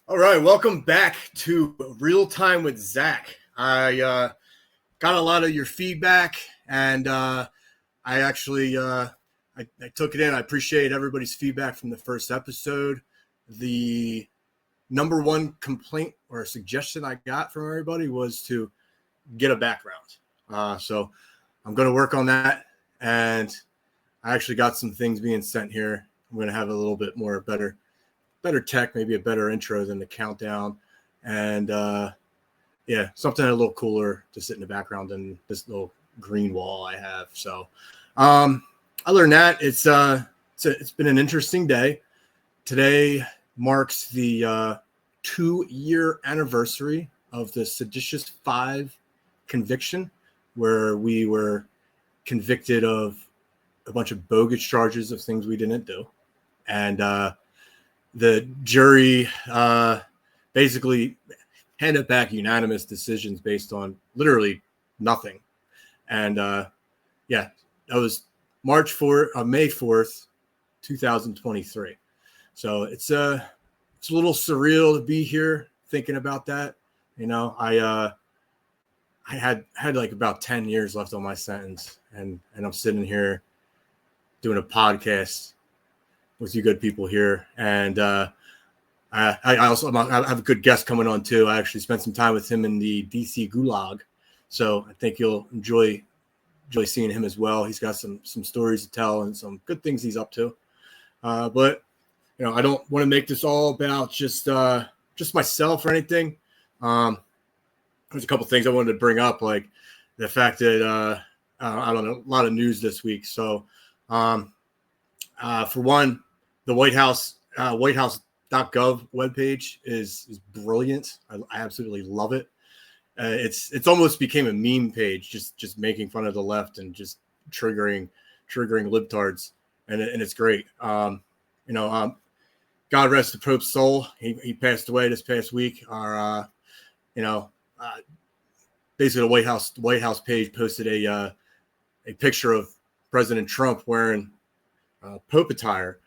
All right, welcome back to Real Time with Zach. I got a lot of your feedback, and I actually I took it in. I appreciate everybody's feedback from the first episode. The number one complaint or suggestion I got from everybody was to get a background. So I'm going to work on that, and I actually got some things being sent here. I'm going to have a little bit more better tech, maybe a better intro than the countdown, and something a little cooler to sit in the background than this little green wall I have. So other than that, it's been an interesting day. Today marks the 2-year anniversary of the seditious 5 conviction, where we were convicted of a bunch of bogus charges of things we didn't do, and the jury basically handed back unanimous decisions based on literally nothing. And that was May 4th, 2023. So it's a little surreal to be here thinking about that. You know, I had like about 10 years left on my sentence, and I'm sitting here doing a podcast with you good people here, and I have a good guest coming on too. I actually spent some time with him in the DC Gulag, so I think you'll enjoy seeing him as well. He's got some stories to tell and some good things he's up to. But you know, I don't want to make this all about just myself or anything. There's a couple things I wanted to bring up, like the fact that I don't know, a lot of news this week. So for one, the White House.gov webpage is brilliant. I absolutely love it. It's almost became a meme page, just making fun of the left and just triggering libtards, and it's great. God rest the Pope's soul. He passed away this past week. Our basically the White House page posted a picture of President Trump wearing Pope attire.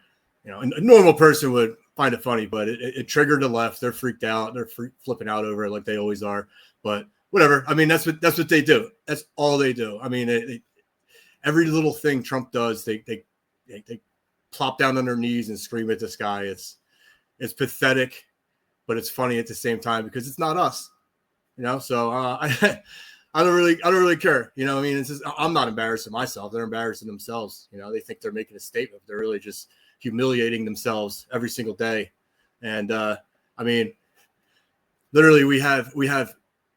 You know, a normal person would find it funny, but it triggered the left. They're freaked out. They're flipping out over it like they always are. But whatever. I mean, that's what they do. That's all they do. I mean, every little thing Trump does, they plop down on their knees and scream at the sky. It's pathetic, but it's funny at the same time because it's not us. You know, so I don't really care. You know, I mean, I'm not embarrassing myself. They're embarrassing themselves. You know, they think they're making a statement. They're really just humiliating themselves every single day. And I mean, literally we have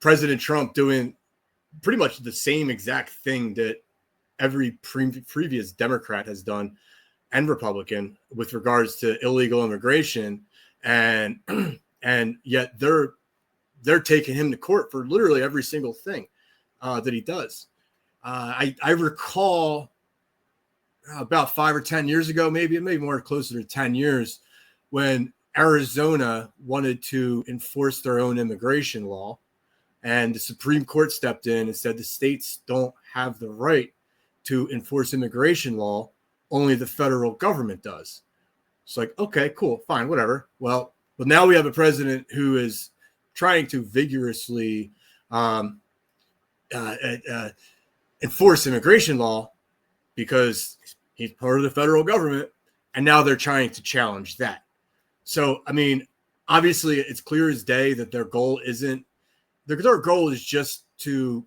President Trump doing pretty much the same exact thing that every previous Democrat has done and Republican with regards to illegal immigration. And yet they're taking him to court for literally every single thing that he does. I recall about 5 or 10 years ago, maybe more closer to 10 years, when Arizona wanted to enforce their own immigration law, and the Supreme Court stepped in and said the states don't have the right to enforce immigration law, only the federal government does. It's like, okay, cool, fine, whatever. Well, but now we have a president who is trying to vigorously enforce immigration law because he's part of the federal government, and now they're trying to challenge that. So, I mean, obviously it's clear as day that their goal is just to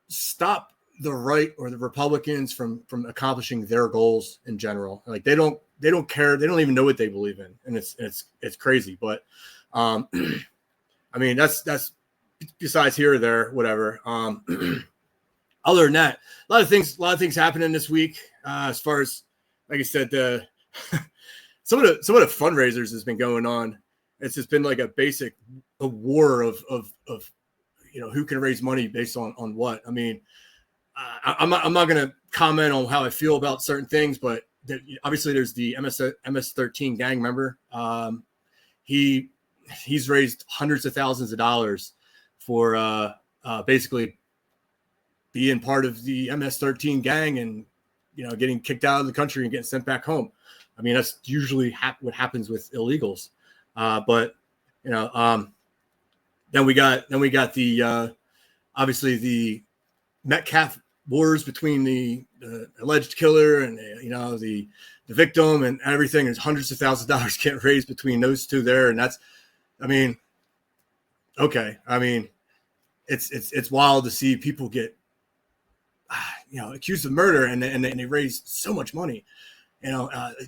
stop the right or the Republicans from accomplishing their goals in general. Like they don't care. They don't even know what they believe in. And it's crazy. But I mean, that's besides here or there, whatever. Other than that, a lot of things happening this week. As far as, like I said, some of the fundraisers has been going on. It's just been like a war of you know, who can raise money based on what. I mean, I'm not going to comment on how I feel about certain things, but obviously there's the MS-13 gang member. He's raised hundreds of thousands of dollars for basically being part of the MS-13 gang and, you know, getting kicked out of the country and getting sent back home. I mean, that's usually what happens with illegals. But, You know, then we got the obviously the Metcalf wars between the alleged killer and the victim and everything. There's hundreds of thousands of dollars get raised between those two there, and that's, I mean, okay. I mean, it's wild to see people get accused of murder and they raised so much money.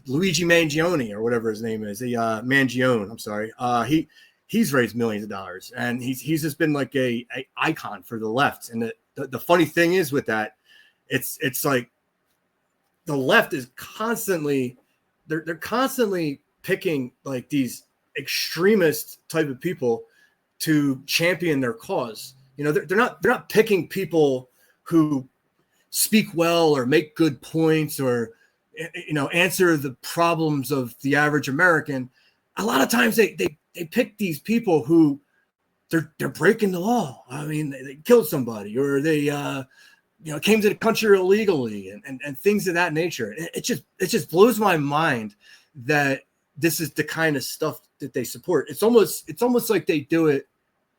Luigi Mangione or whatever his name is, Mangione. I'm sorry. He's raised millions of dollars, and he's just been like a icon for the left. And the funny thing is with that, it's like the left is constantly they're constantly picking like these extremist type of people to champion their cause. They're not picking people who speak well or make good points or answer the problems of the average American. A lot of times they pick these people who they're breaking the law. I mean, they killed somebody, or they came to the country illegally, and things of that nature. It just blows my mind that this is the kind of stuff that they support. It's almost like they do it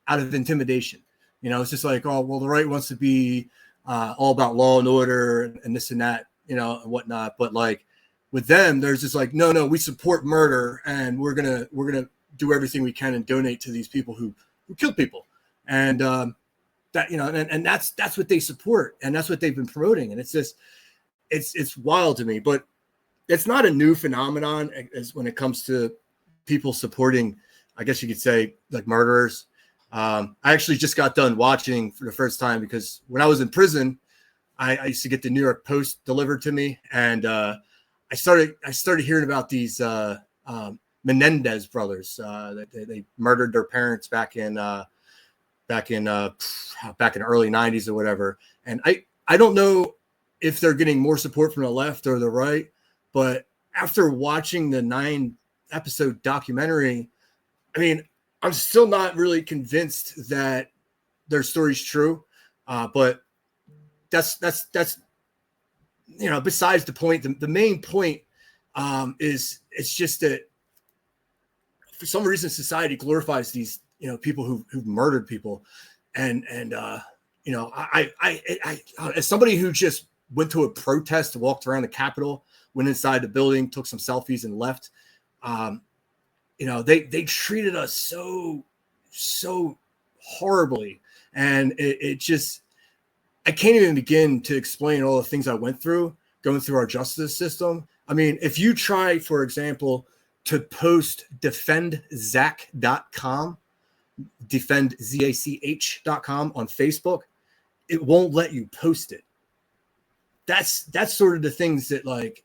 out of intimidation. It's just like, oh, well, the right wants to be all about law and order and this and that, and whatnot. But like with them, there's just like, no, we support murder, and we're gonna do everything we can and donate to these people who kill people, and that and that's what they support, and that's what they've been promoting, and it's just it's wild to me. But it's not a new phenomenon as when it comes to people supporting, I guess you could say, like murderers. I actually just got done watching for the first time because when I was in prison, I used to get the New York Post delivered to me, and I started hearing about these Menendez brothers. They murdered their parents back in the early 90s or whatever. And I don't know if they're getting more support from the left or the right, but after watching the 9-episode documentary, I mean, I'm still not really convinced that their story's true. But that's besides the point. The main point is it's just that for some reason society glorifies these people who've murdered people, and I as somebody who just went to a protest, walked around the Capitol, went inside the building, took some selfies, and left. They treated us so horribly, and it just, I can't even begin to explain all the things I went through going through our justice system. I mean, if you try, for example, to post defendzach.com, defendzach.com on Facebook, it won't let you post it. That's sort of the things that like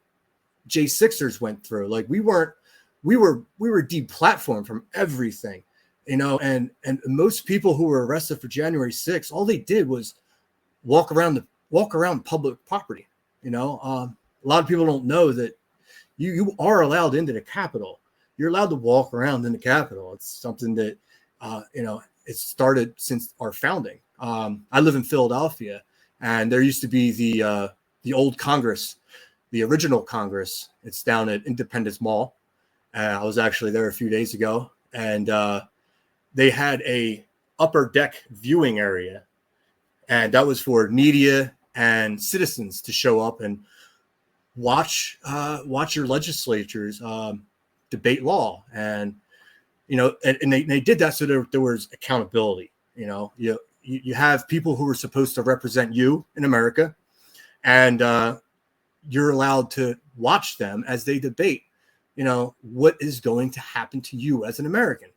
J6ers went through. Like we were deplatformed from everything, and most people who were arrested for January 6th, all they did was walk around public property. A lot of people don't know that you are allowed into the Capitol. You're allowed to walk around in the Capitol. It's something that, it started since our founding. I live in Philadelphia, and there used to be the old Congress, the original Congress. It's down at Independence Mall. I was actually there a few days ago, and they had a upper deck viewing area, and that was for media and citizens to show up and watch your legislatures debate law, and they did that so there was accountability. You have people who are supposed to represent you in America, and you're allowed to watch them as they debate. What is going to happen to you as an American?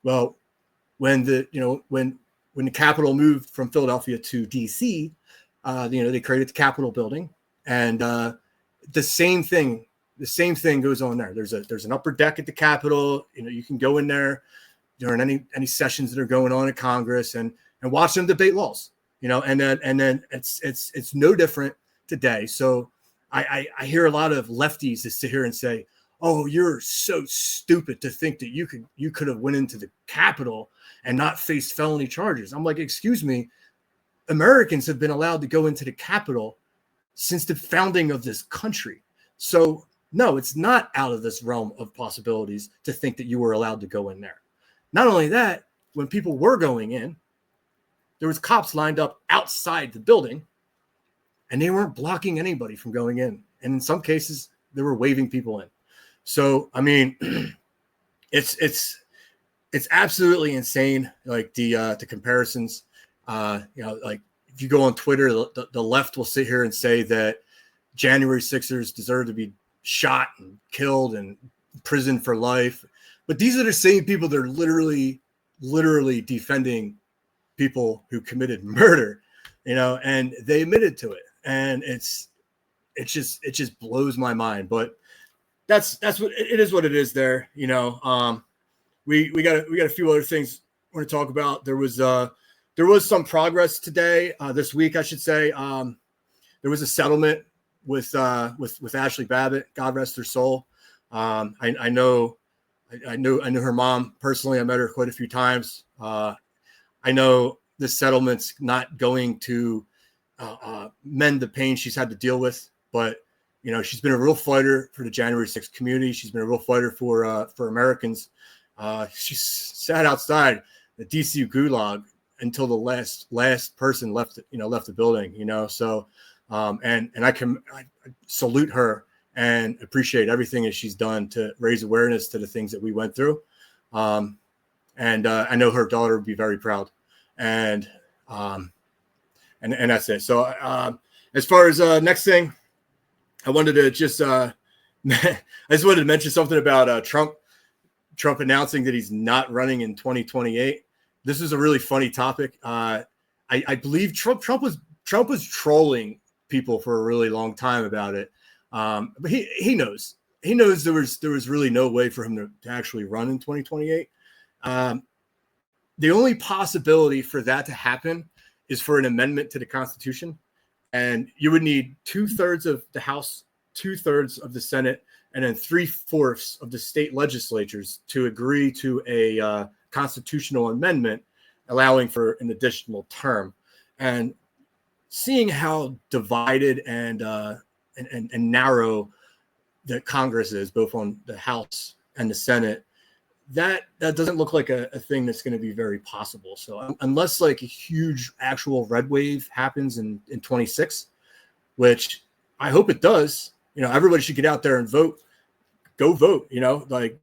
Well, when the Capitol moved from Philadelphia to DC, they created the Capitol building, and the same thing goes on there. There's an upper deck at the Capitol. You can go in there during any sessions that are going on in Congress and watch them debate laws. And then it's no different today. So I hear a lot of lefties that sit here and say, "Oh, you're so stupid to think that you could have went into the Capitol and not faced felony charges." I'm like, excuse me, Americans have been allowed to go into the Capitol since the founding of this country. So no, it's not out of this realm of possibilities to think that you were allowed to go in there. Not only that, when people were going in, there was cops lined up outside the building, and they weren't blocking anybody from going in. And in some cases, they were waving people in. So, I mean, it's absolutely insane. Like the comparisons, like if you go on Twitter, the left will sit here and say that January 6ers deserve to be shot and killed and imprisoned for life. But these are the same people that are literally defending people who committed murder, and they admitted to it. And it just blows my mind. But that's what it is. What it is there. We got a few other things I want to talk about. There was some progress today, this week, I should say. There was a settlement with Ashley Babbitt, God rest her soul. I know her mom personally. I met her quite a few times. I know this settlement's not going to mend the pain she's had to deal with, but she's been a real fighter for the January 6th community. She's been a real fighter for Americans. She sat outside the DC gulag until the last person left the building. So and I salute her and appreciate everything that she's done to raise awareness to the things that we went through. And I know her daughter would be very proud. And that's it. So as far as next thing, I wanted to just I just wanted to mention something about Trump announcing that he's not running in 2028. This is a really funny topic. I believe Trump was trolling people for a really long time about it. But he knows there was really no way for him to actually run in 2028. The only possibility for that to happen is for an amendment to the Constitution, and you would need 2/3 of the House, 2/3 of the Senate, and then 3/4 of the state legislatures to agree to a constitutional amendment allowing for an additional term. And seeing how divided and narrow that Congress is, both on the House and the Senate, that doesn't look like a thing that's going to be very possible. So unless like a huge actual red wave happens in 26, which I hope it does, everybody should get out there and vote. Go vote, like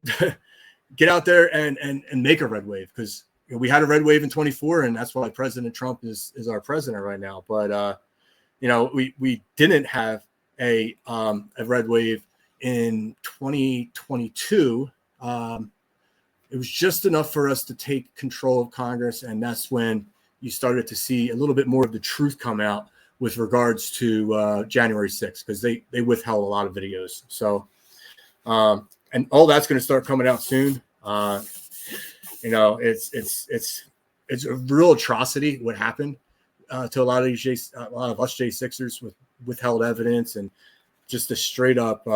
get out there and make a red wave, because we had a red wave in 24, and that's why President Trump is our president right now. But we didn't have a red wave in 2022. It was just enough for us to take control of Congress, and that's when you started to see a little bit more of the truth come out with regards to January 6th, because they withheld a lot of videos. So, and all that's going to start coming out soon. It's a real atrocity what happened to a lot of us J6ers with withheld evidence and just a straight up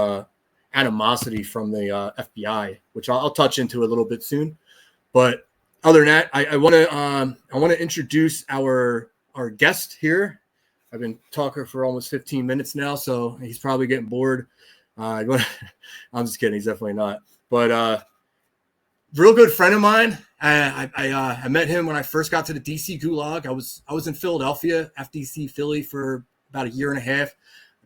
animosity from the FBI, which I'll touch into a little bit soon. But other than that, I want to introduce our guest here. I've been talking for almost 15 minutes now, so he's probably getting bored. I'm just kidding. He's definitely not. But real good friend of mine. I met him when I first got to the DC Gulag. I was in Philadelphia, FDC Philly, for about a year and a half.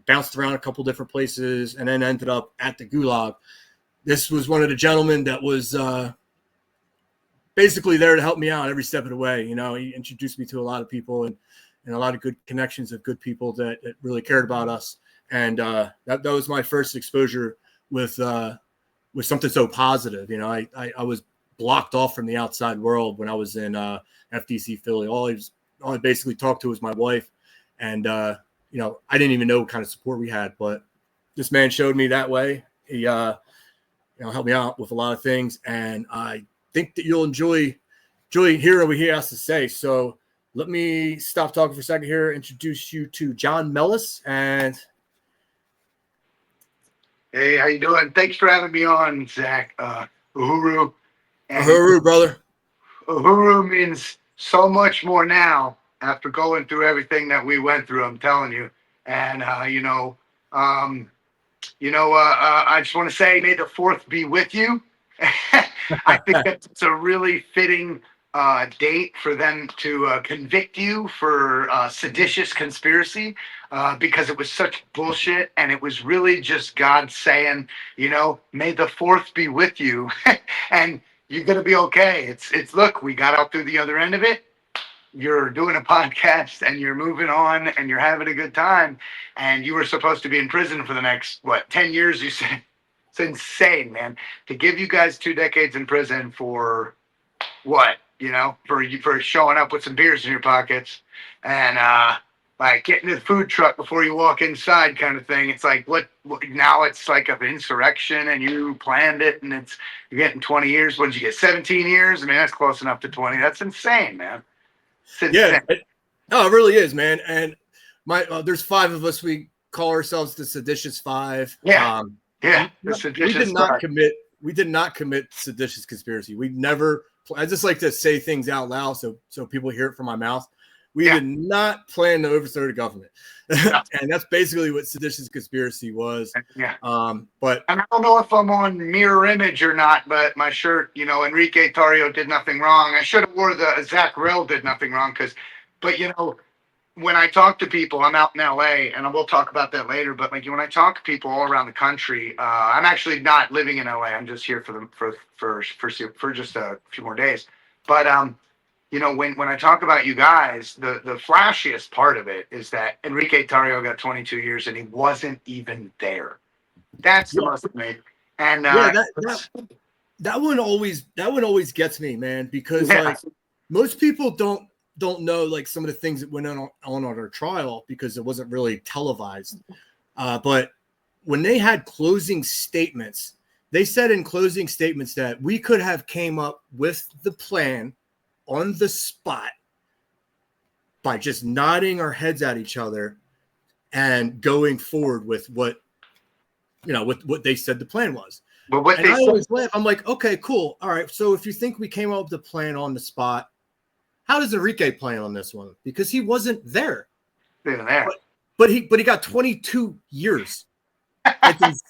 Bounced around a couple different places, and then ended up at the Gulag. This was one of the gentlemen that was basically there to help me out every step of the way. He introduced me to a lot of people and a lot of good connections of good people that really cared about us. And that was my first exposure with something so positive. I was blocked off from the outside world when I was in FDC Philly. All I basically talked to was my wife, and I didn't even know what kind of support we had, but this man showed me that way. He helped me out with a lot of things, and I think that you'll enjoy hearing what he has to say. So let me stop talking for a second here, introduce you to Jon Mellis. And hey, how you doing? Thanks for having me on, Zach. Uhuru. Uhuru, brother. Uhuru means so much more now after going through everything that we went through, I'm telling you. And, I just want to say, may the 4th be with you. I think that's a really fitting date for them to convict you for seditious conspiracy because it was such bullshit, and it was really just God saying, may the fourth be with you, and you're gonna be okay. It's look, we got out through the other end of it. You're doing a podcast and you're moving on and you're having a good time, and you were supposed to be in prison for the next 10 years, you said. It's insane, man, to give you guys 2 decades in prison for what, for showing up with some beers in your pockets and like getting to the food truck before you walk inside kind of thing. It's like what now it's like an insurrection and you planned it, and you're getting 20 years. What did you get, 17 years? I mean, that's close enough to 20. That's insane, man. Yeah, no, it really is, man. And there's 5 of us. We call ourselves the Seditious Five. Yeah, we did not commit seditious conspiracy. We never. I just like to say things out loud so people hear it from my mouth. We did not plan to overthrow the government, and that's basically what seditious conspiracy was. Yeah. But and I don't know if I'm on mirror image or not, but my shirt, Enrique Tarrio did nothing wrong. I should have wore the Zach Rehl did nothing wrong but when I talk to people, I'm out in LA, and we'll talk about that later. But when I talk to people all around the country, I'm actually not living in LA. I'm just here for just a few more days. But when I talk about you guys, the flashiest part of it is that Enrique Tarrio got 22 years and he wasn't even there. That's the most amazing. And that one always gets me, man, because like most people don't know like some of the things that went on our trial because it wasn't really televised. But when they had closing statements, they said in closing statements that we could have came up with the plan on the spot by just nodding our heads at each other and going forward with what they said the plan was. But what and I always laugh. I'm like, okay, cool. All right. So if you think we came up with the plan on the spot, how does Enrique plan on this one? Because he wasn't there. But he got 22 years. It's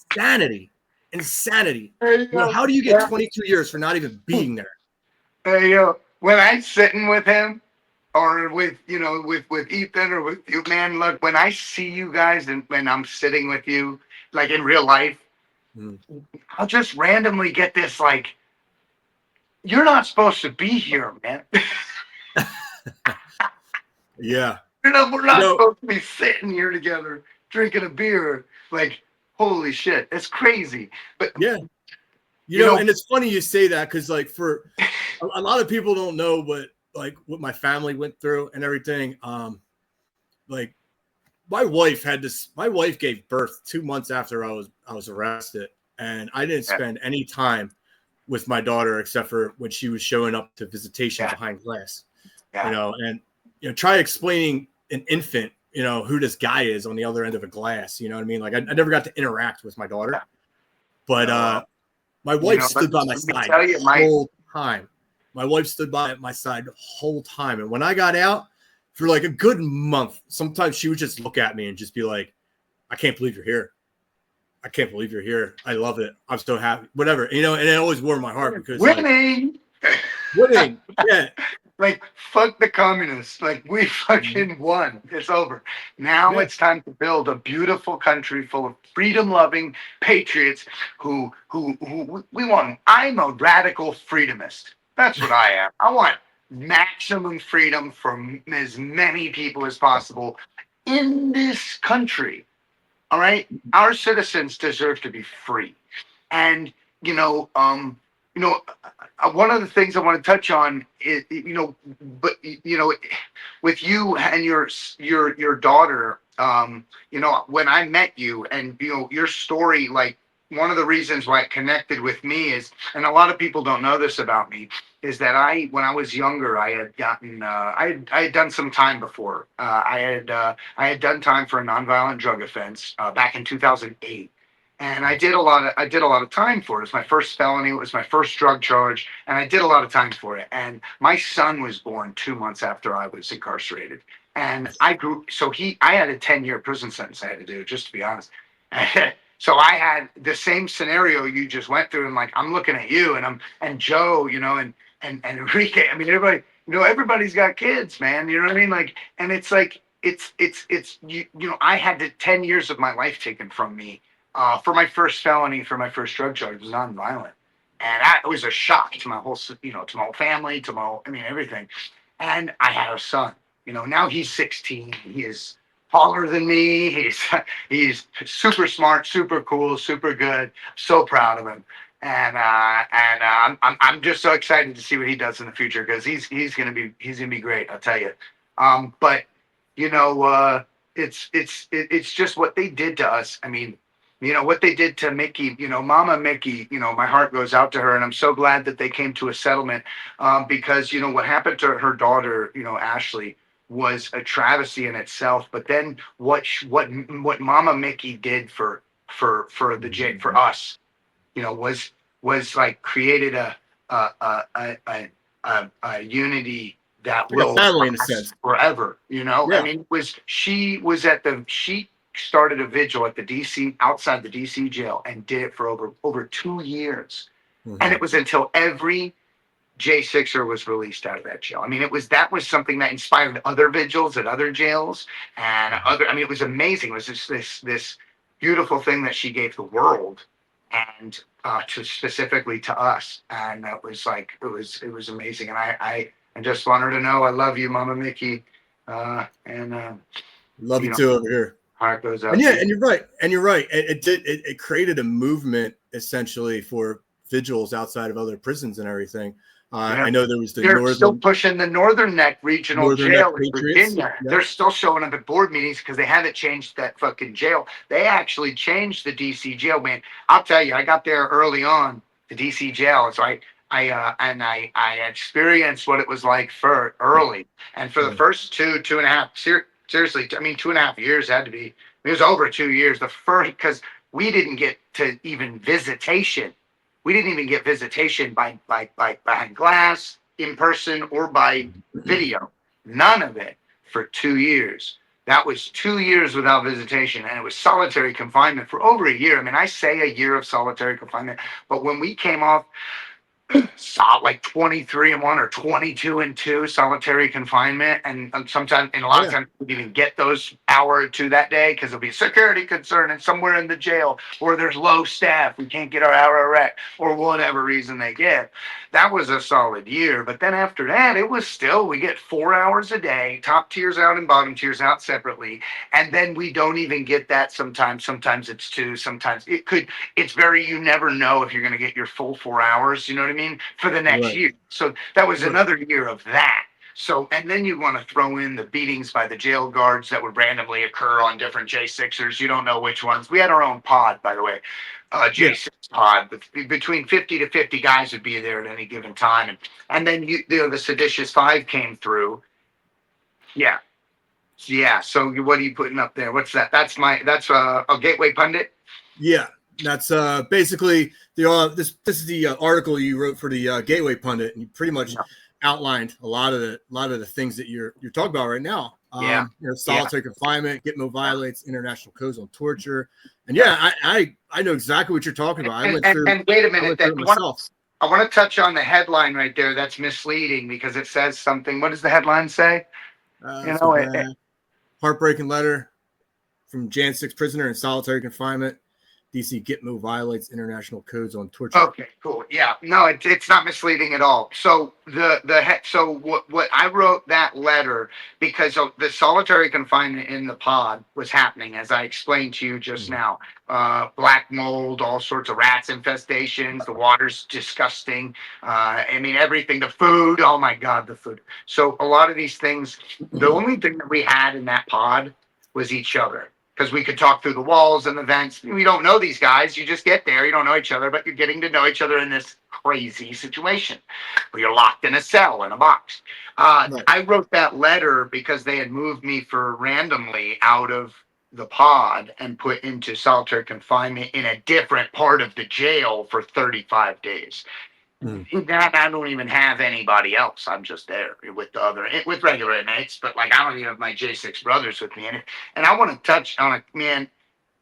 insanity. How do you get 22 years for not even being there? When I'm sitting with him or with Ethan or with you, man, look, when I see you guys and when I'm sitting with you, like in real life, I'll just randomly get this, like, you're not supposed to be here, man. Yeah. We're not supposed to be sitting here together drinking a beer. Like, holy shit, it's crazy. But yeah, and it's funny you say that because like for a lot of people don't know what my family went through and everything. Like my wife gave birth 2 months after I was arrested, and I didn't spend any time with my daughter except for when she was showing up to visitation behind glass. And try explaining an infant, who this guy is on the other end of a glass. You know what I mean? Like I never got to interact with my daughter, but my wife stood by my side the whole time. My wife stood by my side the whole time. And when I got out for like a good month, sometimes she would just look at me and just be like, I can't believe you're here. I can't believe you're here. I love it. I'm so happy. Whatever, and it always warmed my heart because winning. Yeah. Like, fuck the communists. Like, we fucking won. It's over. Now it's time to build a beautiful country full of freedom-loving patriots who we want. I'm a radical freedomist. That's what I am. I want maximum freedom for as many people as possible in this country. All right? Our citizens deserve to be free. And, one of the things I want to touch on is, with you and your daughter, when I met you and, your story, like one of the reasons why it connected with me is, and a lot of people don't know this about me, is that when I was younger, I had gotten, I had done some time before. I had done time for a nonviolent drug offense back in 2008. And I did a lot of time for it. It was my first felony. It was my first drug charge, and I did a lot of time for it. And my son was born 2 months after I was incarcerated. And I had a 10-year prison sentence I had to do, just to be honest. So I had the same scenario you just went through, and like I'm looking at you, and Joe, and Enrique. I mean, everybody, everybody's got kids, man. You know what I mean? Like, and it's like it's I had 10 years of my life taken from me for my first felony, for my first drug charge. It was nonviolent, and it was a shock to my whole to my whole family, I mean everything. And I had a son. Now he's 16. He is taller than me. He's super smart, super cool, super good. So proud of him. I'm just so excited to see what he does in the future, because he's gonna be great. I'll tell you. But it's just what they did to us. I mean, what they did to Mickey. Mama Mickey. My heart goes out to her, and I'm so glad that they came to a settlement, because what happened to her daughter, Ashley, was a travesty in itself. But then what Mama Mickey did for us, was like created a unity that Like a will family in a last sense. forever. I Yeah. mean, she started a vigil at the DC, outside the DC jail, and did it for over 2 years. And Mhm. it was until every J6er was released out of that jail. I mean, that was something that inspired other vigils at other jails and other. I mean, it was amazing. It was just this beautiful thing that she gave the world, and to specifically to us. And that was like it was amazing. And I just want her to know I love you, Mama Mickey. And Love you you know, too over here. heart goes And out yeah, to you. and you're right. And you're right. It created a movement essentially for vigils outside of other prisons and everything. Yeah. I know there was the They're still Northern pushing the Northern Neck Regional Neck Jail in Patriots. Virginia. Yeah. They're still showing up at board meetings because they haven't changed that fucking jail. They actually changed the DC jail, man. I'll tell you, I got there early on, the DC jail. So I experienced what it was like for early. And for the Yeah. first two and a half, seriously, I mean, 2.5 years had to be, it was over 2 years. The first, because we didn't get to even visitation. We didn't even get visitation by behind glass, in person, or by video. None of it for 2 years. That was 2 years without visitation, and it was solitary confinement for over a year. I mean, I say a year of solitary confinement, but when we came off, saw like 23-1 or 22-2 solitary confignment, and sometimes, and a lot of Yeah. times, we didn't even get those hour or two that day because there'll be a security concern and somewhere in the jail, or there's low staff, we can't get our hour rec, or whatever reason they get. That was a solid year. But then after that, it was still, we get 4 hours a day, top tiers out and bottom tiers out separately, and then we don't even get that sometimes it's two, sometimes it's very, you never know if you're going to get your full 4 hours, you know what I mean, for the next Right. year. So that was Right. another year of that. So, and then you want to throw in the beatings by the jail guards that would randomly occur on different J6ers. You don't know which ones. We had our own pod, by the way, Yeah. J6 pod, but between 50 to 50 guys would be there at any given time. And then the seditious five came through. Yeah. Yeah. So what are you putting up there? What's that? That's a Gateway Pundit. Yeah. That's basically the this is the article you wrote for the Gateway Pundit, and you pretty much Yeah. outlined a lot of the things that you're talking about right now. Yeah. Solitary confinement, Gitmo violates international codes on torture, and Yeah. I know exactly what you're talking about. And wait a I minute, went through it myself. I want to touch on the headline right there. That's misleading because it says something. What does the headline say? You Let's go know, back. Heartbreaking letter from Jan 6 prisoner in solitary confinement. DC Gitmo violates international codes on torture. Okay, cool. Yeah, no, it's not misleading at all. So what I wrote that letter because of the solitary confinement in the pod was happening, as I explained to you just now. Black mold, all sorts of rats infestations. The water's disgusting. I mean, everything. The food. Oh my God, the food. So a lot of these things. The only thing that we had in that pod was each other, because we could talk through the walls and the vents. We don't know these guys. You just get there. You don't know each other, but you're getting to know each other in this crazy situation where you're locked in a cell, in a box. Right. I wrote that letter because they had moved me for randomly out of the pod and put into solitary confinement in a different part of the jail for 35 days. I don't even have anybody else. I'm just there with regular inmates, but like I don't even have my J6 brothers with me. And I want to touch on it, man.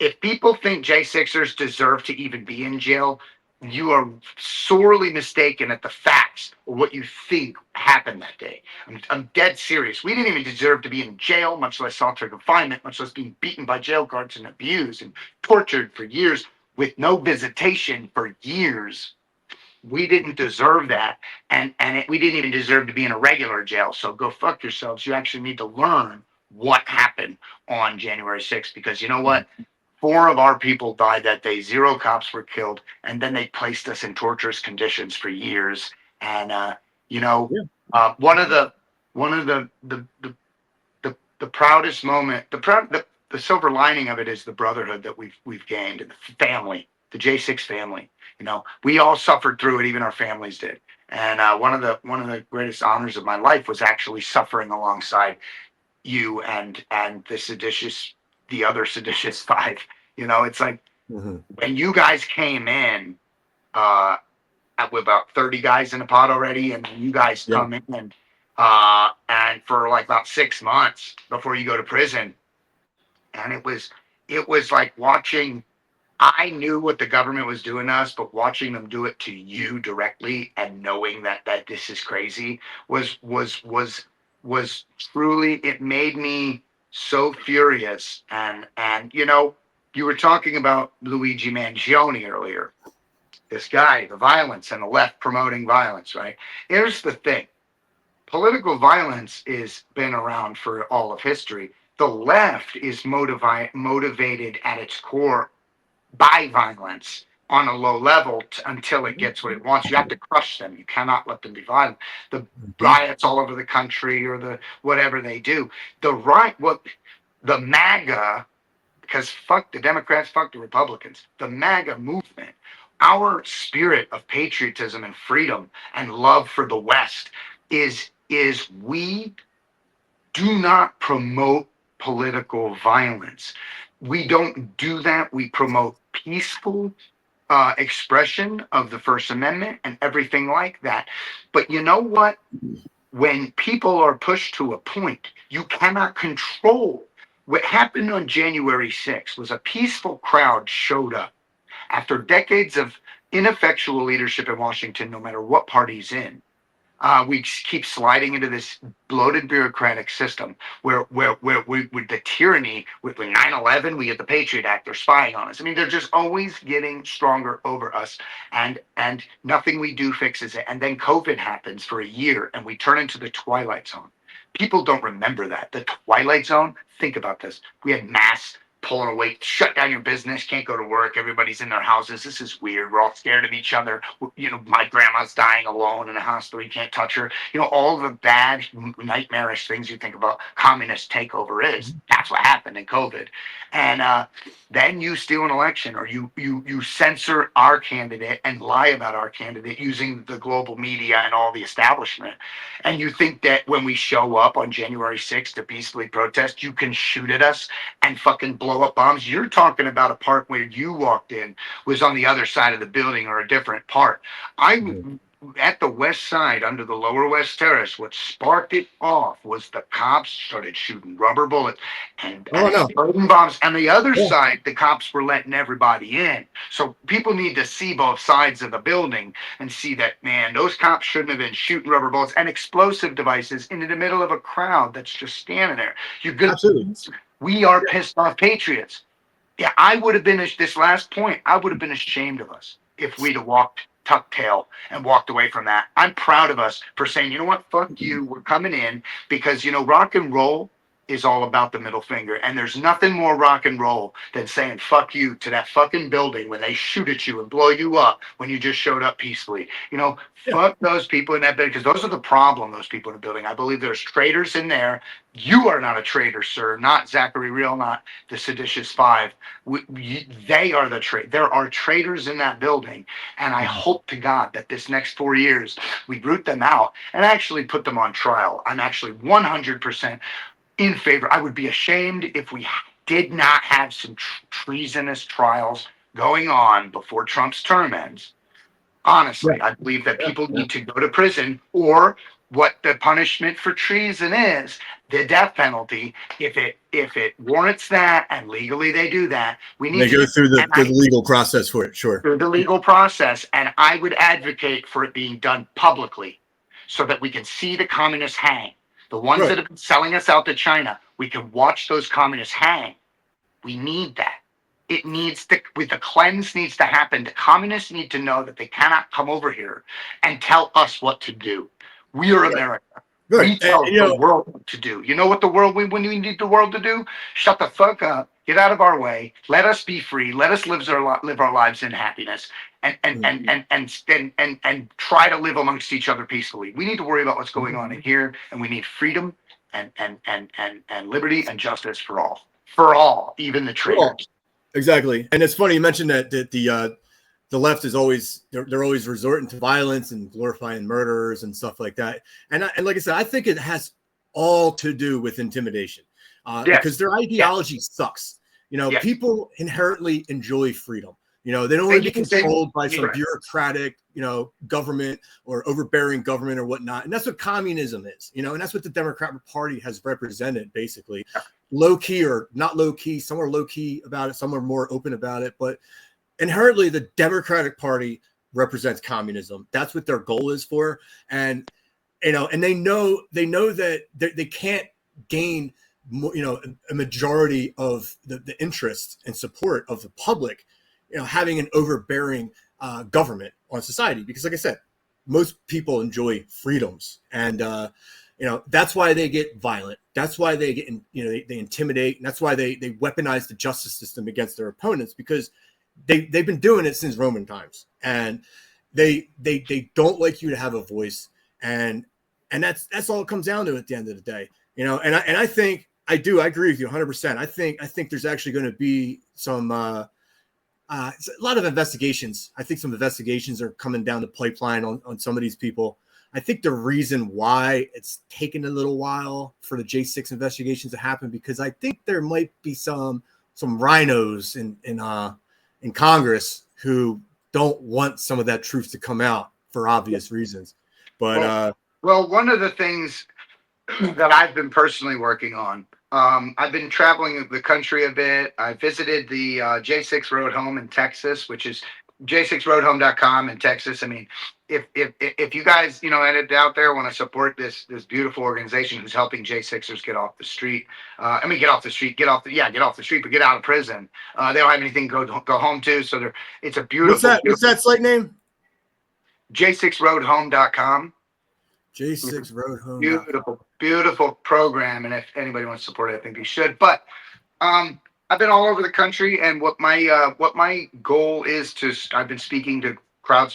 if people think J6ers deserve to even be in jail, you are sorely mistaken at the facts or what you think happened that day. I'm dead serious. We didn't even deserve to be in jail, much less solitary confinement, much less being beaten by jail guards and abused and tortured for years with no visitation for years. We didn't deserve that, we didn't even deserve to be in a regular jail. So go fuck yourselves. You actually need to learn what happened on January 6th, because you know what? 4 of our people died that day. 0 cops were killed, and then they placed us in torturous conditions for years. And you know, one of the proudest moment, the silver lining of it is the brotherhood that we've gained, and the family, the J6 family. You know, we all suffered through it, even our families did. And one of the greatest honors of my life was actually suffering alongside you and the other seditious 5. You know, it's like when you guys came in, with about 30 guys in the pod already, and you guys come in and for like about 6 months before you go to prison. And it was like watching. I knew what the government was doing to us, but watching them do it to you directly and knowing that this is crazy was truly, it made me so furious. And you know, you were talking about Luigi Mangione earlier. This guy, the violence and the left promoting violence, right? Here's the thing. Political violence has been around for all of history. The left is motivated at its core by violence on a low level until it gets what it wants. You have to crush them. You cannot let them be violent. The riots all over the country, or the whatever they do. The MAGA, because fuck the Democrats, fuck the Republicans, the MAGA movement, our spirit of patriotism and freedom and love for the West is we do not promote political violence. We don't do that. We promote peaceful expression of the First Amendment and everything like that. But you know what? When people are pushed to a point, you cannot control. What happened on January 6th was a peaceful crowd showed up after decades of ineffectual leadership in Washington, no matter what party's in. We keep sliding into this bloated bureaucratic system where we, with the tyranny, with 9/11, we get the Patriot Act, they're spying on us. I mean, they're just always getting stronger over us, and nothing we do fixes it. And then COVID happens for a year, and we turn into the Twilight Zone. People don't remember that. The Twilight Zone, think about this. We had mass pulling away, shut down your business, can't go to work, everybody's in their houses. This is weird. We're all scared of each other. You know, my grandma's dying alone in a hospital, you can't touch her. You know, all the bad, nightmarish things you think about communist takeover is. That's what happened in COVID. And then you steal an election, or you censor our candidate and lie about our candidate using the global media and all the establishment. And you think that when we show up on January 6th to peacefully protest, you can shoot at us and fucking blow up bombs. You're talking about a part where you walked in was on the other side of the building, or a different part. At the west side, under the lower west terrace, what sparked it off was the cops started shooting rubber bullets and exploding bombs. And the other side, the cops were letting everybody in. So people need to see both sides of the building and see that, man, those cops shouldn't have been shooting rubber bullets and explosive devices into the middle of a crowd that's just standing there. You're good. Absolutely. We are pissed off patriots. Yeah, I would have been, this last point, I would have been ashamed of us if we'd have walked tuck tail and walked away from that. I'm proud of us for saying, you know what, fuck you, we're coming in, because, you know, rock and roll is all about the middle finger. And there's nothing more rock and roll than saying fuck you to that fucking building when they shoot at you and blow you up when you just showed up peacefully. You know, fuck those people in that building, because those are the problem, those people in the building. I believe there's traitors in there. You are not a traitor, sir. Not Zach Rehl, not the seditious 5. They are the traitor. There are traitors in that building. And I hope to God that this next 4 years, we root them out and actually put them on trial. I'm actually 100% in favor. I would be ashamed if we did not have some treasonous trials going on before Trump's term ends. Honestly, I believe that people need to go to prison, or what the punishment for treason is, the death penalty. If it warrants that, and legally they do that, we need They to go do. through the legal process for it. Sure. Through the legal process, and I would advocate for it being done publicly, so that we can see the communists hang. The ones Right. that have been selling us out to China, we can watch those communists hang. We need that. It needs to, with the cleanse needs to happen. The communists need to know that they cannot come over here and tell us what to do. We are Right. America. Right. We And, tell the world what to do. You know what the world, when we need the world to do? Shut the fuck up. Get out of our way. Let us be free. Let us live our lives in happiness, and try to live amongst each other peacefully. We need to worry about what's going on in here, and we need freedom and liberty and justice for all. For all, even the traitors. Exactly. And it's funny you mentioned that the left is always they're always resorting to violence and glorifying murderers and stuff like that. And like I said, I think it has all to do with intimidation, because their ideology sucks. People inherently enjoy freedom. They don't want to be controlled by some bureaucratic, government or overbearing government or whatnot. And that's what communism is, and that's what the Democratic Party has represented, basically. Low key or not low key, some are low key about it, some are more open about it. But inherently, the Democratic Party represents communism. That's what their goal is for. And, and they know that they can't gain, a majority of the interest and support of the public, having an overbearing government on society. Because like I said, most people enjoy freedoms, and that's why they get violent. That's why they get, they intimidate, and that's why they weaponize the justice system against their opponents, because they've been doing it since Roman times, and they don't like you to have a voice, and that's all it comes down to at the end of the day. And I think I agree with you 100%. I think there's actually going to be some a lot of investigations. I think some investigations are coming down the pipeline on some of these people. I think the reason why it's taken a little while for the J6 investigations to happen, because I think there might be some rhinos in Congress who don't want some of that truth to come out for obvious reasons. But well, one of the things that I've been personally working on, I've been traveling the country a bit. I visited the J6 Road Home in Texas, which is j6roadhome.com in Texas. I mean, if you guys, out there want to support this beautiful organization who's helping J6ers get off the street, get off the street, but get out of prison. They don't have anything to go home to. So it's a beautiful. What's that site name? j6roadhome.com. J6 Road Home. Beautiful program. And if anybody wants to support it, I think they should. But I've been all over the country, and what my goal is I've been speaking to groups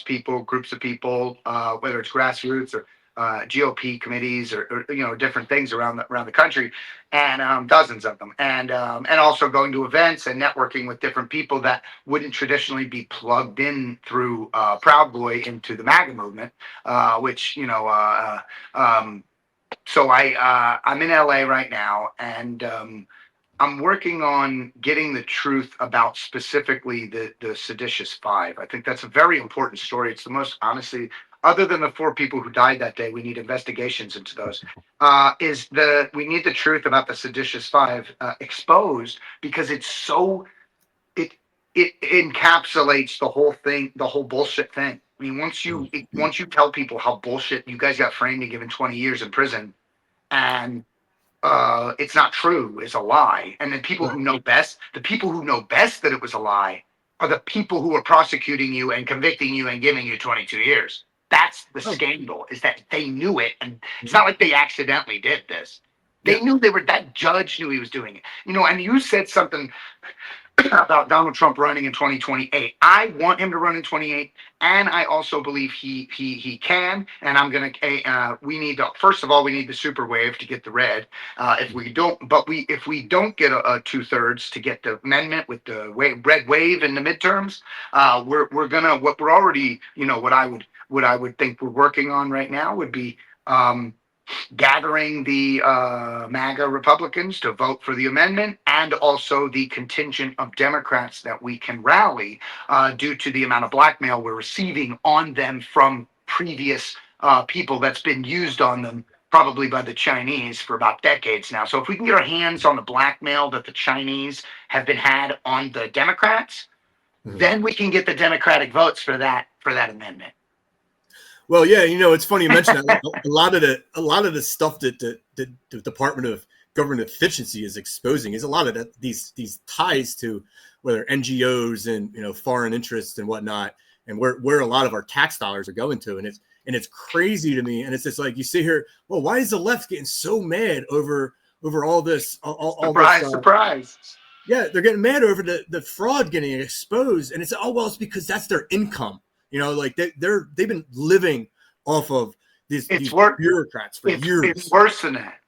of people, whether it's grassroots or GOP committees or different things around the country, and dozens of them, and also going to events and networking with different people that wouldn't traditionally be plugged in through Proud Boy into the MAGA movement, which so I'm in LA right now, and I'm working on getting the truth about specifically the seditious five. I think that's a very important story. It's the most, honestly, other than the 4 people who died that day, we need investigations into those. We need the truth about the seditious five exposed, because it encapsulates the whole thing, the whole bullshit thing. I mean, once you tell people how bullshit you guys got framed and given 20 years in prison, and it's not true, it's a lie. And then people who know best, the people who know best that it was a lie, are the people who are prosecuting you and convicting you and giving you 22 years. That's the scandal, is that they knew it. And it's not like they accidentally did this. They knew that judge knew he was doing it. And you said something about Donald Trump running in 2028. I want him to run in 28, and I also believe he can. And I'm gonna. First of all, we need the super wave to get the red. If we don't get a 2/3 to get the amendment with the red wave in the midterms, we're gonna. What we're already, what I would think we're working on right now would be gathering the MAGA Republicans to vote for the amendment, and also the contingent of Democrats that we can rally due to the amount of blackmail we're receiving on them from previous people that's been used on them probably by the Chinese for about decades now. So if we can get our hands on the blackmail that the Chinese have been had on the Democrats, then we can get the Democratic votes for that amendment. Well, yeah, it's funny you mentioned that. A lot of the stuff that the Department of Government Efficiency is exposing is a lot of these ties to whether NGOs and foreign interests and whatnot, and where a lot of our tax dollars are going to, and it's crazy to me. And it's just like you see here, well, why is the left getting so mad over all this? Surprise! Yeah, they're getting mad over the fraud getting exposed, and it's it's because that's their income. Like they've been living off of these bureaucrats for years. It's worse than that.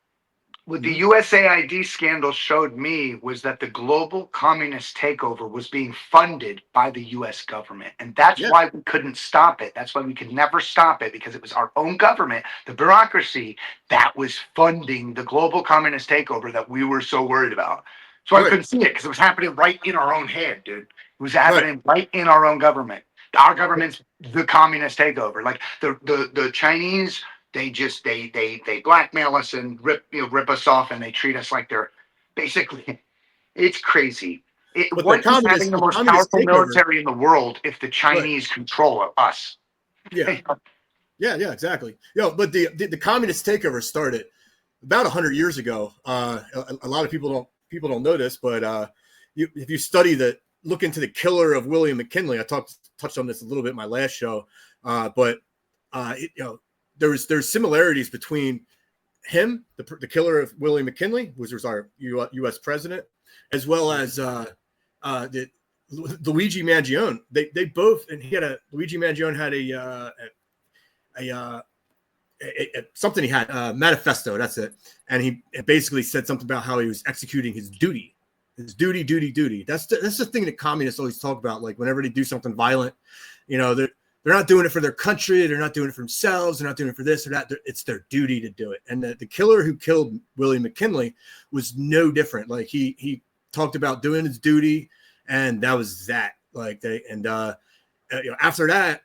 What the USAID scandal showed me was that the global communist takeover was being funded by the US government. And that's why we couldn't stop it. That's why we could never stop it, because it was our own government, the bureaucracy, that was funding the global communist takeover that we were so worried about. So I couldn't see it because it was happening right in our own head, dude. It was happening right in our own government. Our government's the communist takeover. Like the Chinese, they blackmail us and rip us off, and they treat us like they're basically. It's crazy. What is having the most powerful military in the world if the Chinese control us? Yeah, exactly. But the communist takeover started about 100 years ago. A lot of people don't know this, but if you look into the killer of William McKinley, I touched on this a little bit in my last show, but there's similarities between him, the killer of William McKinley, which was our U.S. president, as well as the Luigi Mangione. They both, and Luigi Mangione had something he had, manifesto. That's it, and he basically said something about how he was executing his duty. His duty. That's the thing that communists always talk about. Like whenever they do something violent, they're not doing it for their country. They're not doing it for themselves. They're not doing it for this or that. It's their duty to do it. And the killer who killed William McKinley was no different. Like he talked about doing his duty, and that was that. Like after that,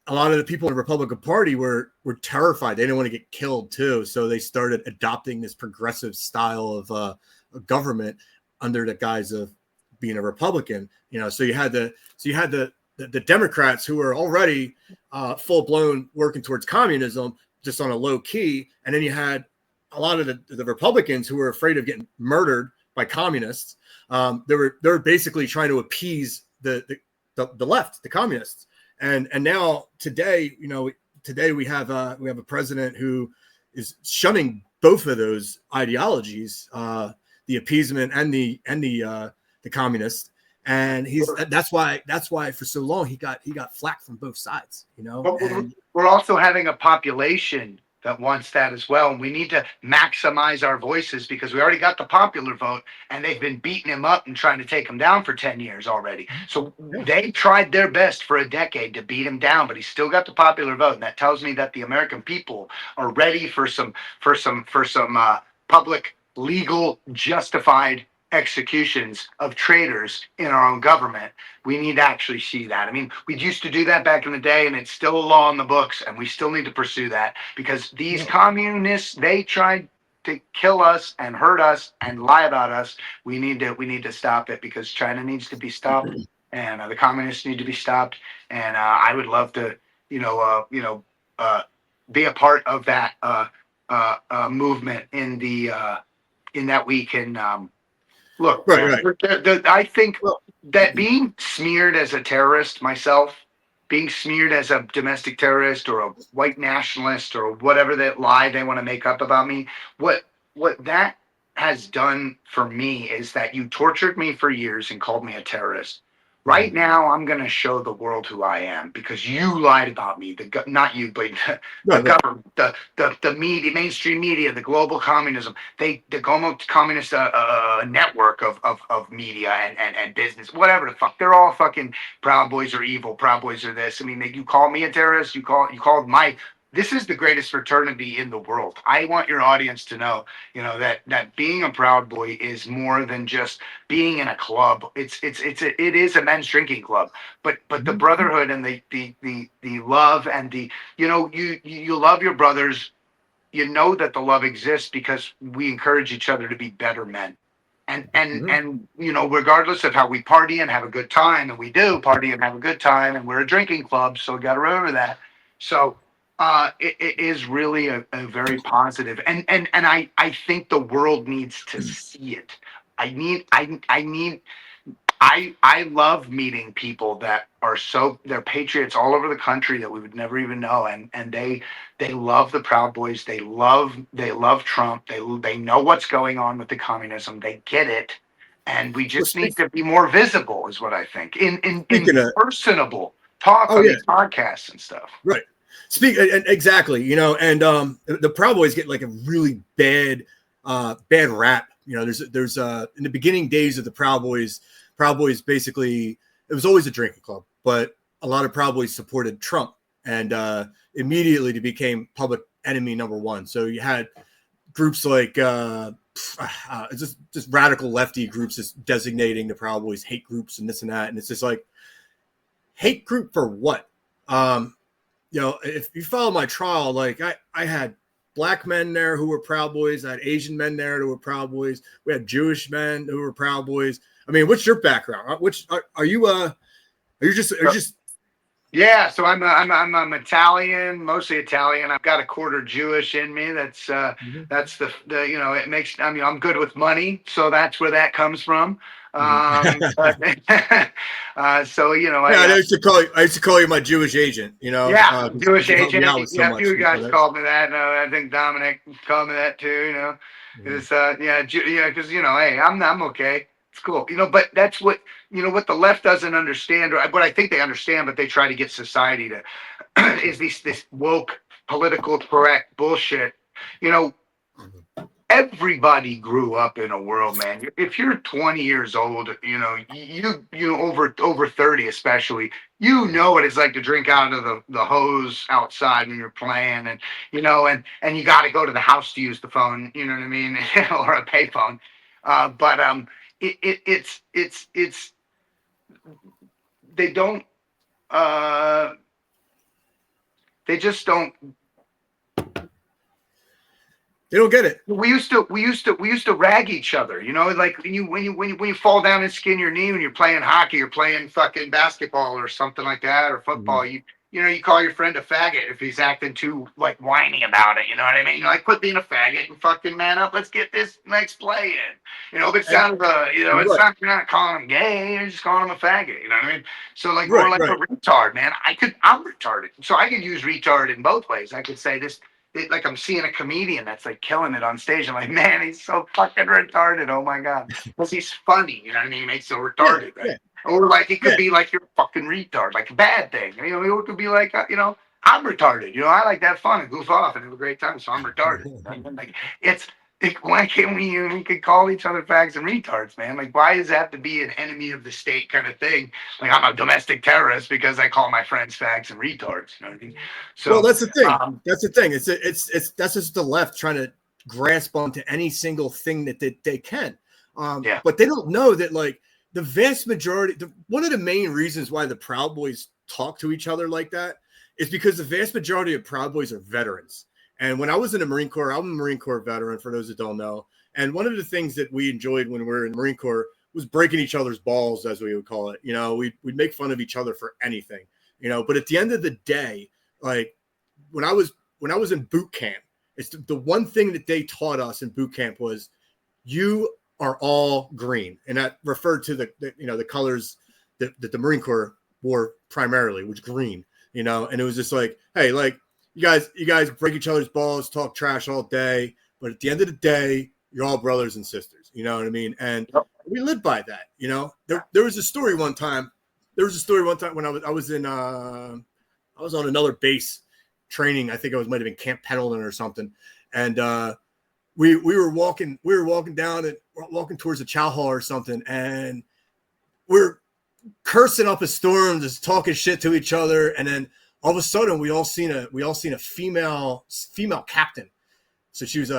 a lot of the people in the Republican Party were terrified. They didn't want to get killed too, so they started adopting this progressive style of government under the guise of being a Republican. So you had the Democrats who were already full blown working towards communism, just on a low key, and then you had a lot of the Republicans who were afraid of getting murdered by communists. They were basically trying to appease the left, the communists. And now today we have a president who is shunning both of those ideologies, the appeasement and the communists. And that's why for so long he got flack from both sides, But we're also having a population that wants that as well. And we need to maximize our voices because we already got the popular vote, and they've been beating him up and trying to take him down for 10 years already. So they tried their best for a decade to beat him down, but he's still got the popular vote. And that tells me that the American people are ready for some public, legal, justified executions of traitors in our own government. We need to actually see that. I mean, we used to do that back in the day, and it's still a law in the books, and we still need to pursue that because these communists, they tried to kill us and hurt us and lie about us. We need to stop it because China needs to be stopped, and the communists need to be stopped. And I would love to, be a part of that movement in that we can. Look, I think that being smeared as a terrorist myself, being smeared as a domestic terrorist or a white nationalist or whatever that lie they want to make up about me, what that has done for me is that you tortured me for years and called me a terrorist. Right now, I'm going to show the world who I am because you lied about me. Not you, but the government, the media, mainstream media, the global communism, the global communist network of media and business, whatever the fuck. They're all fucking Proud Boys are evil. Proud Boys are this. I mean, you call me a terrorist. You called my this is the greatest fraternity in the world. I want your audience to know, that being a Proud Boy is more than just being in a club. It is a men's drinking club, but the brotherhood and the love and you love your brothers. You know that the love exists because we encourage each other to be better men. And regardless of how we party and have a good time, and we do party and have a good time, and we're a drinking club, so we got to remember that. So it is really a very positive, and I think the world needs to see it. I love meeting people that are they're patriots all over the country that we would never even know, and they love the Proud Boys. They love Trump. They know what's going on with the communism. They get it, and we Well, just need to be more visible, is what I think. In speaking of, personable talk oh on yeah, these podcasts and stuff. right. Exactly. And the Proud Boys get like a really bad rap. There's in the beginning days of the Proud Boys basically, it was always a drinking club, but a lot of Proud Boys supported Trump, and immediately it became public enemy number one. So you had groups like just radical lefty groups just designating the Proud Boys hate groups and this and that, and it's just like, hate group for what? If you follow my trial, like I had Black men there who were Proud Boys. I had Asian men there who were Proud Boys. We had Jewish men who were Proud Boys. I mean, what's your background? Which are you? Are you just? Yeah, so I'm Italian, mostly Italian. I've got a quarter Jewish in me. That's the it makes. I mean, I'm good with money, so that's where that comes from. So I used to call you my Jewish agent. Yeah, Jewish you helped me agent. out with so Yeah, a much. few guys called me that. No, I think Dominic called me that too. It's because hey, I'm okay. It's cool. But that's what what the left doesn't understand, or what I think they understand, but they try to get society to is this woke, political correct bullshit. Everybody grew up in a world, man. If you're 20 years old, you over 30 especially, what it's like to drink out of the hose outside when you're playing, and and you got to go to the house to use the phone, you know what I mean, or a payphone. But it's they don't they just don't. They don't get it. We used to rag each other, like when you fall down and skin your knee when you're playing hockey or playing fucking basketball or something like that, or football. You call your friend a faggot if he's acting too like whiny about it. You know what I mean? You're like, quit being a faggot and fucking man up. Let's get this next play in. But it's not it's not, you're not calling him gay. You're just calling him a faggot. You know what I mean? So like more like a retard, man. I'm retarded, so I could use retard in both ways. I could say this. Like I'm seeing a comedian that's like killing it on stage. I'm like, man, he's so fucking retarded. Oh my God. Because he's funny. You know what I mean? He makes it so retarded, right? Yeah. Or like it could be like you're a fucking retard, like a bad thing. It could be like, I'm retarded. I like to have fun and goof off and have a great time. So I'm retarded. Like why can't we could call each other fags and retards, man? Like, why does that have to be an enemy of the state kind of thing? Like, I'm a domestic terrorist because I call my friends fags and retards. You know what I mean? So, well, that's the thing. That's the thing. That's just the left trying to grasp onto any single thing that they can. But they don't know that, like, the vast majority, one of the main reasons why the Proud Boys talk to each other like that is because the vast majority of Proud Boys are veterans. And when I was in the Marine Corps, I'm a Marine Corps veteran, for those that don't know. And one of the things that we enjoyed when we were in the Marine Corps was breaking each other's balls, as we would call it. We'd make fun of each other for anything, But at the end of the day, like when I was in boot camp, it's the one thing that they taught us in boot camp was you are all green. And that referred to the colors that the Marine Corps wore primarily, was green, and it was just like, hey, like, you guys break each other's balls, talk trash all day, but at the end of the day, you're all brothers and sisters. You know what I mean? And we live by that. There was a story one time. When I was on another base training. I think might have been Camp Pendleton or something. And we were walking down and walking towards the chow hall or something, and we're cursing up a storm, just talking shit to each other, and then all of a sudden we all seen a female captain. So she was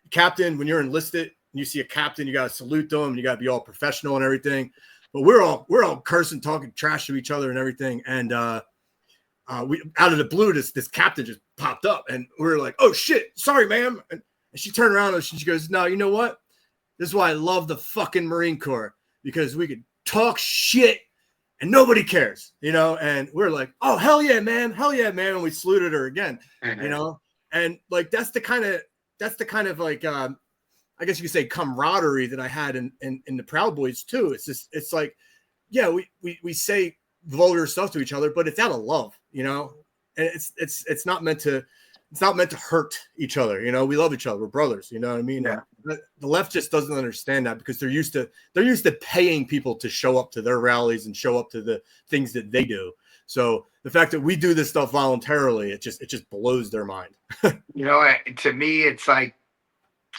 captain. When you're enlisted and you see a captain, you got to salute them. You got to be all professional and everything. But we're all cursing, talking trash to each other and everything. And we out of the blue, this captain just popped up, and we were like, "Oh shit, sorry, ma'am." And she turned around and she goes, "No, you know what? This is why I love the fucking Marine Corps, because we could talk shit and nobody cares, you know." And we're like, "Oh hell yeah, man, hell yeah, man!" And we saluted her again, you know. And like that's the kind of like I guess you could say camaraderie that I had in the Proud Boys too. It's like, yeah, we say vulgar stuff to each other, but it's out of love, you know. And it's not meant to hurt each other, you know. We love each other, we're brothers, you know what I mean? Yeah. The left just doesn't understand that, because they're used to paying people to show up to their rallies and show up to the things that they do. So the fact that we do this stuff voluntarily, it just blows their mind. You know, to me, it's like,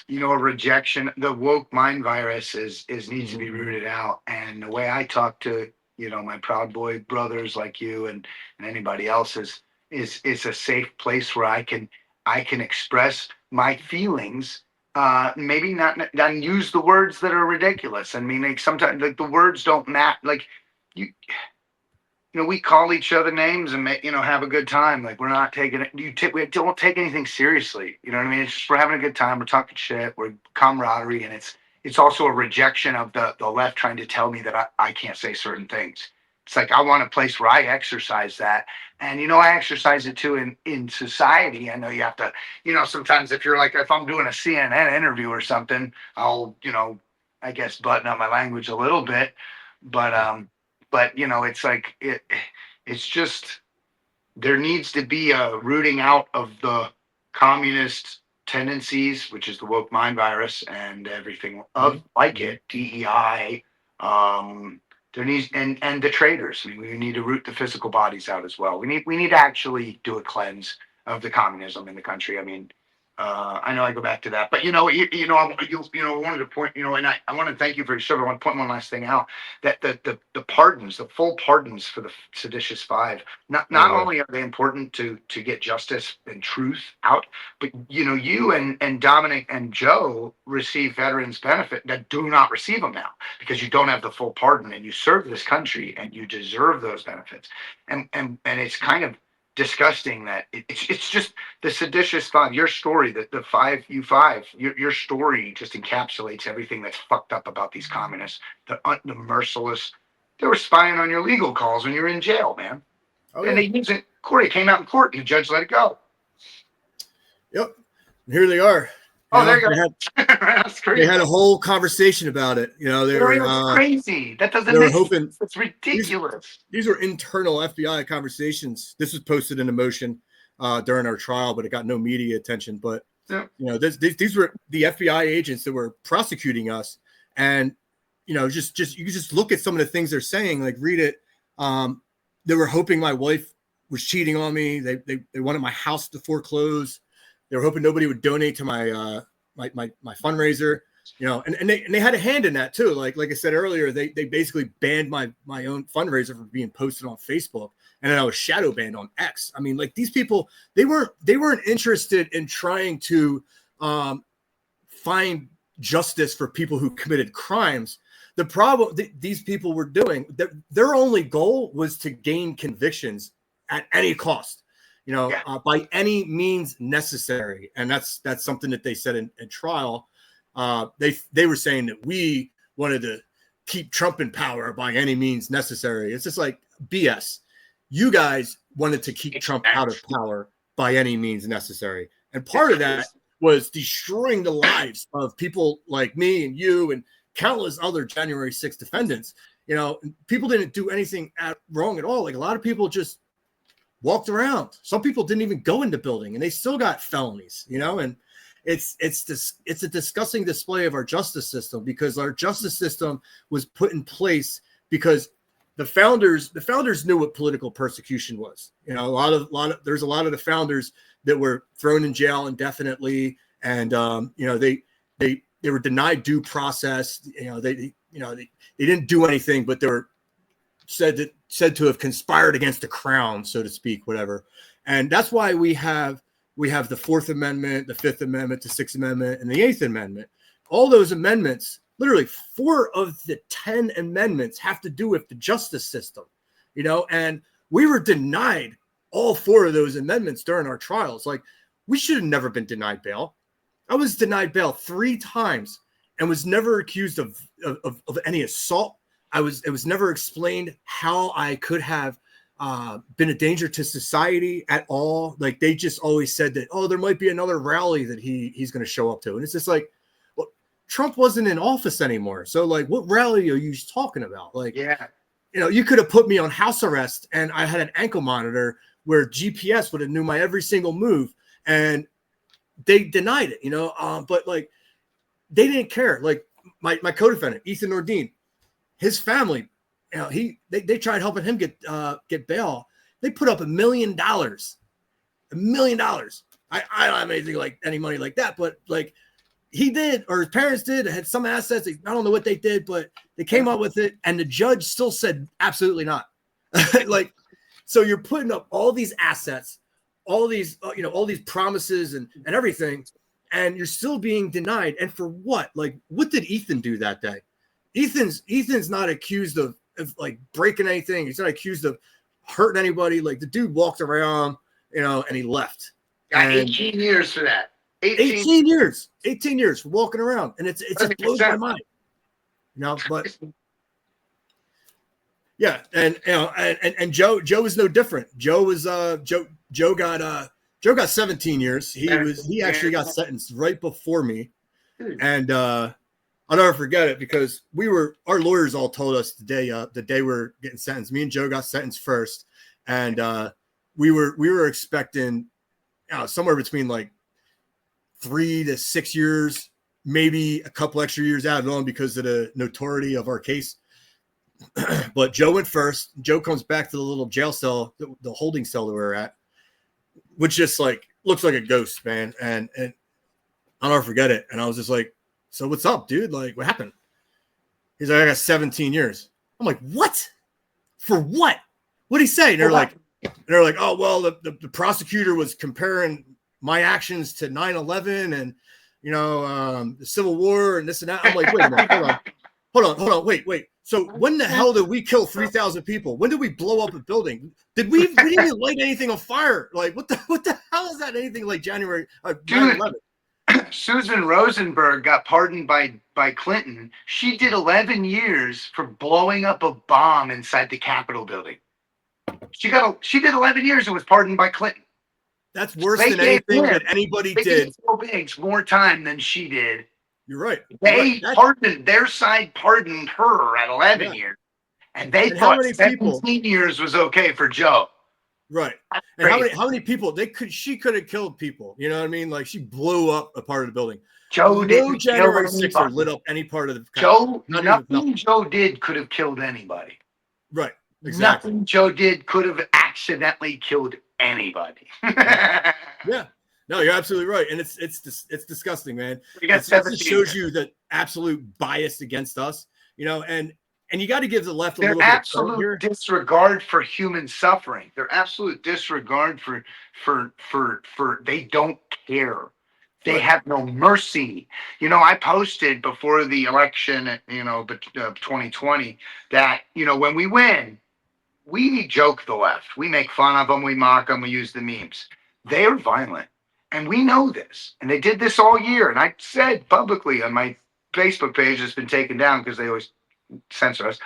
you know, a rejection. The woke mind virus is needs to be rooted out. And the way I talk to, you know, my Proud Boy brothers like you and anybody else is a safe place where I can express my feelings. Maybe not use the words that are ridiculous. I mean, like sometimes like the words don't match. Like you know, we call each other names and have a good time. Like we're not taking it. We don't take anything seriously. You know what I mean? It's just we're having a good time. We're talking shit. We're camaraderie, and it's also a rejection of the left trying to tell me that I can't say certain things. It's like I want a place where I exercise that, and I exercise it too in society. I know you have to. Sometimes if I'm doing a CNN interview or something, I'll I guess button up my language a little bit, but it's like it's just there needs to be a rooting out of the communist tendencies, which is the woke mind virus and everything of like it, DEI. There needs and the traitors. I mean, we need to root the physical bodies out as well. We need to actually do a cleanse of the communism in the country. I mean, I know I go back to that, but I wanted to point, and I want to thank you for your service. I want to point one last thing out, that the pardons, the full pardons for the seditious five, not only are they important to get justice and truth out, but you and Dominic and Joe receive veterans benefit that do not receive them now because you don't have the full pardon, and you serve this country and you deserve those benefits, and it's kind of disgusting that it's just the seditious five. Your story, the five, your story just encapsulates everything that's fucked up about these communists. The merciless. They were spying on your legal calls when you were in jail, man. Oh, and they used it. Court came out in court, and the judge let it go. Yep, and here they are. There you go. That's crazy. They had a whole conversation about it. They were crazy. That doesn't make sense. It's ridiculous. These were internal FBI conversations. This was posted in a motion during our trial, but it got no media attention. But these were the FBI agents that were prosecuting us, and just you can just look at some of the things they're saying. Like read it. They were hoping my wife was cheating on me. They wanted my house to foreclose. They were hoping nobody would donate to my my fundraiser, and they had a hand in that too. Like I said earlier, they basically banned my own fundraiser from being posted on Facebook, and then I was shadow banned on X. I mean, like these people, they weren't interested in trying to find justice for people who committed crimes. The problem these people were doing, their only goal was to gain convictions at any cost. By any means necessary. And that's something that they said in trial. They were saying that we wanted to keep Trump in power by any means necessary. It's just like BS. You guys wanted to keep Trump out of power by any means necessary. And part of that was destroying the lives of people like me and you and countless other January 6th defendants. People didn't do anything wrong at all. Like a lot of people just walked around. Some people didn't even go in the building, and they still got felonies. And it's a disgusting display of our justice system, because our justice system was put in place because the founders knew what political persecution was. There's a lot of the founders that were thrown in jail indefinitely, and they were denied due process. They didn't do anything, but they were said that said to have conspired against the crown, so to speak, whatever. And that's why we have the Fourth Amendment, the Fifth Amendment, the Sixth Amendment, and the Eighth Amendment. All those amendments, literally 4 of the 10 amendments have to do with the justice system, and we were denied all 4 of those amendments during our trials. Like, we should have never been denied bail. I was denied bail 3 times and was never accused of any assault. It was never explained how I could have been a danger to society at all. Like, they just always said that, there might be another rally that he's going to show up to. And it's just like, well, Trump wasn't in office anymore. So, like, what rally are you talking about? Like, yeah, you could have put me on house arrest and I had an ankle monitor where GPS would have knew my every single move, and they denied it, but like, they didn't care. Like, my co-defendant, Ethan Nordine, his family, they tried helping him get bail. They put up $1 million. $1 million. I don't have anything like any money like that, but like, he did, or his parents did, had some assets. I don't know what they did, but they came up with it, and the judge still said absolutely not. Like, so you're putting up all these assets, all these all these promises and everything, and you're still being denied. And for what? Like, what did Ethan do that day? Ethan's not accused of like breaking anything. He's not accused of hurting anybody. Like, the dude walked around, and he left. Got 18 years for that. 18 years for walking around, and it just blows my mind. But yeah, and Joe is no different. Joe got 17 years. He actually got sentenced right before me, and I'll never forget it, because our lawyers all told us the day we're getting sentenced. Me and Joe got sentenced first, and we were expecting somewhere between like 3 to 6 years, maybe a couple extra years added on because of the notoriety of our case. But Joe went first. Joe comes back to the little jail cell, the holding cell that we were at, which just like looks like a ghost, man. And I'll never forget it. And I was just like, so what's up, dude? Like, what happened? He's like, I got 17 years. I'm like, what? For what? What'd he say? And they're like, oh, well, the prosecutor was comparing my actions to 9/11 and, the Civil War and this and that. I'm like, wait a minute, hold on, wait. So when the hell did we kill 3,000 people? When did we blow up a building? We didn't even light anything on fire. Like, what the hell is that? Anything like January 9/11? Susan Rosenberg got pardoned by Clinton. She did 11 years for blowing up a bomb inside the Capitol building. She did 11 years and was pardoned by Clinton. That's worse than anything that anybody did. Joe Biggs more time than she did. You're right. Their side pardoned her at 11 years. And they thought 17 years was okay for Joe. Right. And how many people she could have killed people. You know what I mean? Like, she blew up a part of the building. Joe didn't January 6th lit up any part of the nothing Joe did could have killed anybody. Right. Exactly. Nothing Joe did could have accidentally killed anybody. Yeah. No, you're absolutely right. And it's disgusting, man. It shows you that absolute bias against us, and you got to give the left a little bit of absolute disregard for human suffering. Their absolute disregard for they don't care. They have no mercy. I posted before the election, 2020, that, when we win, we joke the left. We make fun of them. We mock them. We use the memes. They are violent. And we know this. And they did this all year. And I said publicly on my Facebook page, that's been taken down because they always censor us,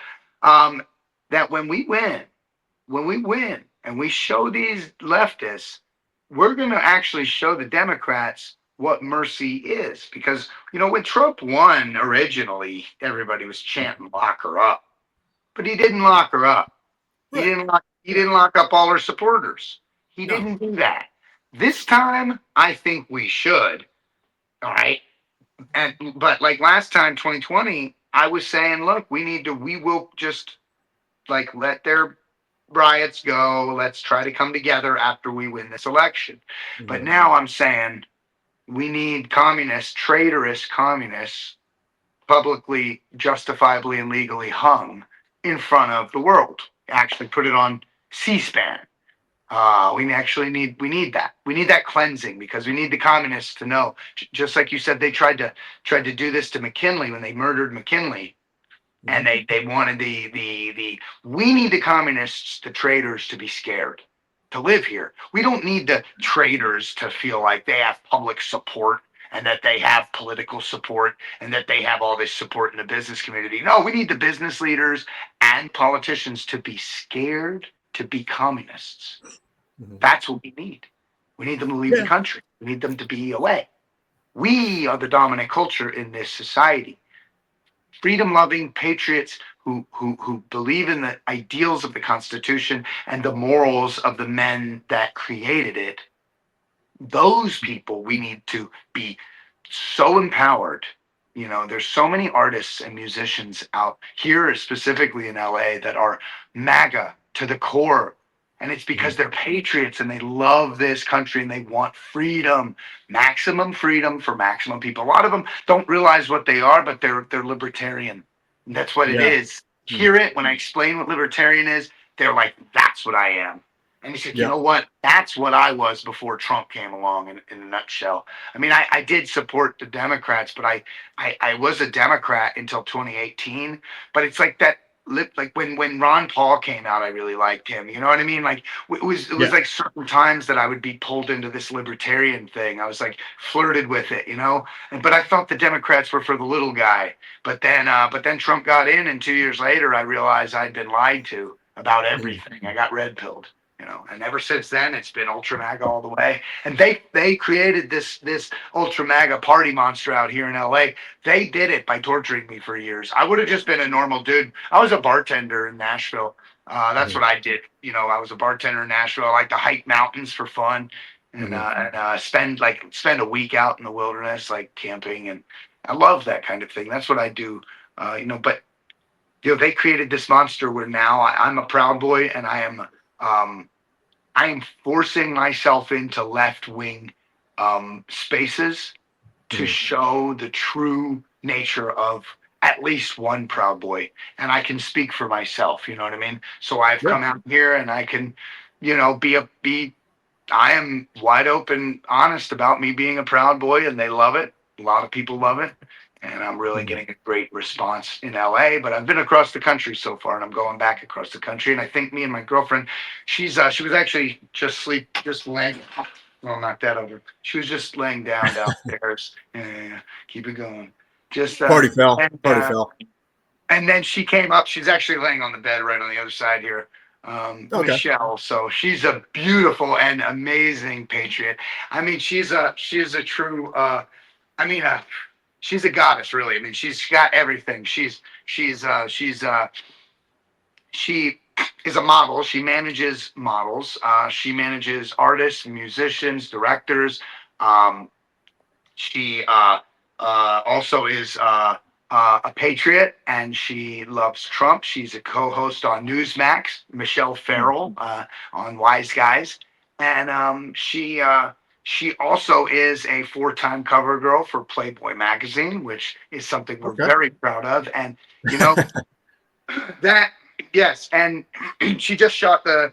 that when we win and we show these leftists, we're going to actually show the Democrats what mercy is. Because, when Trump won originally, everybody was chanting, lock her up. But he didn't lock her up. Right. He didn't lock up all her supporters. He didn't do that. This time, I think we should. All right. But like last time, 2020, I was saying, look, we will just like let their riots go. Let's try to come together after we win this election. Mm-hmm. But now I'm saying we need traitorous communists, publicly, justifiably, and legally hung in front of the world. actually put it on C-SPAN. We need that. We need that cleansing because we need the communists to know. Just like you said, they tried to do this to McKinley when they murdered McKinley, and they wanted the we need the communists, the traitors, to be scared to live here. We don't need the traitors to feel like they have public support and that they have political support and that they have all this support in the business community. No, we need the business leaders and politicians to be scared to be communists. That's what we need. We need them to leave the country. We need them to be away. We are the dominant culture in this society. Freedom-loving patriots who believe in the ideals of the Constitution and the morals of the men that created it. Those people we need to be so empowered. You know, there's so many artists and musicians out here, specifically in LA, that are MAGA to the core. And it's because they're patriots and they love this country and they want freedom, maximum freedom for maximum people. A lot of them don't realize what they are, but they're libertarian. And that's what it is. Hear it when I explain what libertarian is. They're like, that's what I am. And he said, you know what? That's what I was before Trump came along in a nutshell. I mean, I did support the Democrats, but I was a Democrat until 2018. But it's like that. Like when Ron Paul came out, I really liked him. You know what I mean? Like it was like certain times that I would be pulled into this libertarian thing. I was like flirted with it, you know. But I thought the Democrats were for the little guy. But then Trump got in, and 2 years later, I realized I'd been lied to about everything. I got red pilled. You know, and ever since then, it's been Ultra MAGA all the way. And they created this Ultra MAGA party monster out here in LA. They did it by torturing me for years. I would have just been a normal dude. I was a bartender in Nashville. That's what I did. You know, I was a bartender in Nashville. I like to hike mountains for fun and spend a week out in the wilderness, like camping. And I love that kind of thing. That's what I do. You know, but you know, they created this monster where now I'm a Proud Boy, and I am forcing myself into left-wing spaces to show the true nature of at least one Proud Boy. And I can speak for myself, you know what I mean? So I've come out here and I can, you know, I am wide open, honest about me being a Proud Boy, and they love it. A lot of people love it. And I'm really getting a great response in LA, but I've been across the country so far, and I'm going back across the country. And I think me and my girlfriend, she was actually just laying. Well, knock that over. She was just laying downstairs. Yeah, keep it going. Just Party fell. And then she came up. She's actually laying on the bed right on the other side here. Michelle. So she's a beautiful and amazing patriot. I mean, she's a true. She's a goddess, really. I mean, she's got everything. She is a model. She manages models. She manages artists, musicians, directors. She also is a patriot, and she loves Trump. She's a co-host on Newsmax, Michelle Farrell, on Wise Guys, and she also is a 4-time cover girl for Playboy magazine, which is something we're very proud of. And you know that, yes, and she just shot the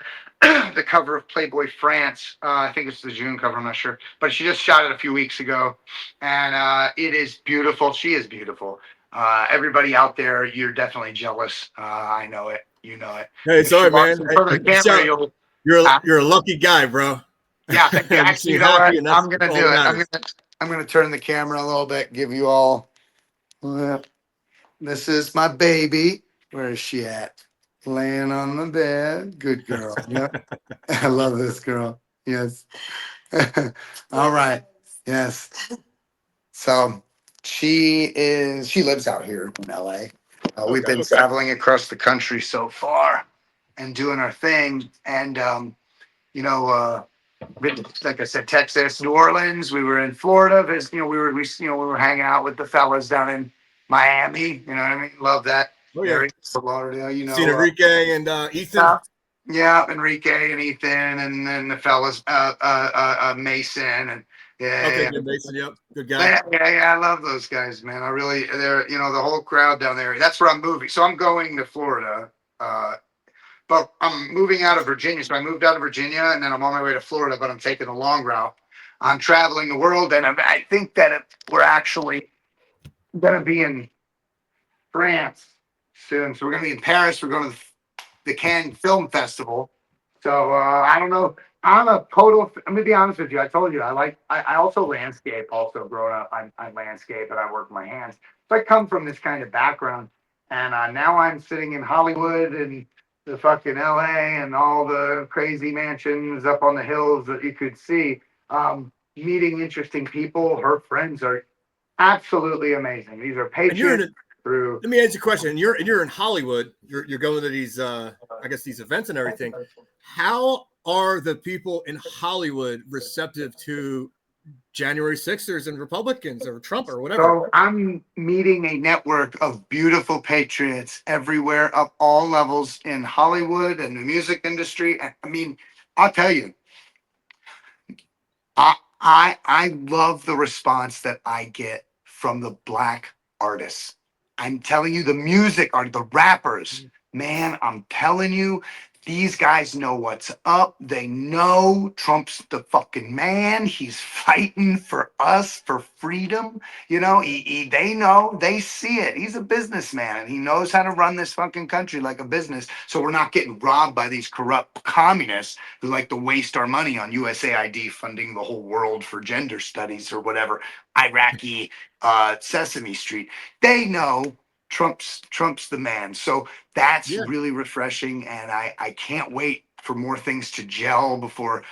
cover of Playboy France. I think it's the June cover, I'm not sure, but she just shot it a few weeks ago, and it is beautiful. She is beautiful. Everybody out there, you're definitely jealous. I know it. You know it. Hey, sorry, man. You're a lucky guy, bro. Yeah, actually, you know what? I'm gonna do it. I'm gonna turn the camera a little bit, give you all. This is my baby. Where is she at? Laying on the bed. Good girl. Yeah. I love this girl. Yes. All right. Yes. So she lives out here in LA. We've been traveling across the country so far and doing our thing. And you know, like I said, Texas, New Orleans. We were in Florida. We were hanging out with the fellas down in Miami. You know what I mean? Love that. Area, Fort Lauderdale. You know, seen Enrique and Ethan. Yeah, Enrique and Ethan, and then the fellas, Mason, and good Mason. Yep, good guy. Yeah, I love those guys, man. They're the whole crowd down there. That's where I'm moving. So I'm going to Florida but I'm moving out of Virginia. So I moved out of Virginia, and then I'm on my way to Florida, but I'm taking the long route. I'm traveling the world, and I think that we're actually going to be in France soon. So we're going to be in Paris. We're going to the Cannes Film Festival. So I don't know. I'm a total. I'm gonna be honest with you. I told you I also landscape. Also growing up, I landscape and I work with my hands. So I come from this kind of background, and now I'm sitting in Hollywood and the fucking L.A. and all the crazy mansions up on the hills that you could see. Meeting interesting people. Her friends are absolutely amazing. These are patriots. Let me ask you a question. You're in Hollywood. You're going to these I guess these events and everything. How are the people in Hollywood receptive to January 6ers and Republicans or Trump or whatever? So I'm meeting a network of beautiful patriots everywhere, up all levels in Hollywood and the music industry. I mean, I'll tell you, I love the response that I get from the Black artists. I'm telling you, the music art, the rappers, man, I'm telling you, these guys know what's up. They know Trump's the fucking man. He's fighting for us, for freedom. You know, they know, they see it. He's a businessman and he knows how to run this fucking country like a business. So we're not getting robbed by these corrupt communists who like to waste our money on USAID funding the whole world for gender studies or whatever, Iraqi Sesame Street. They know Trump's the man. So that's really refreshing, and I can't wait for more things to gel before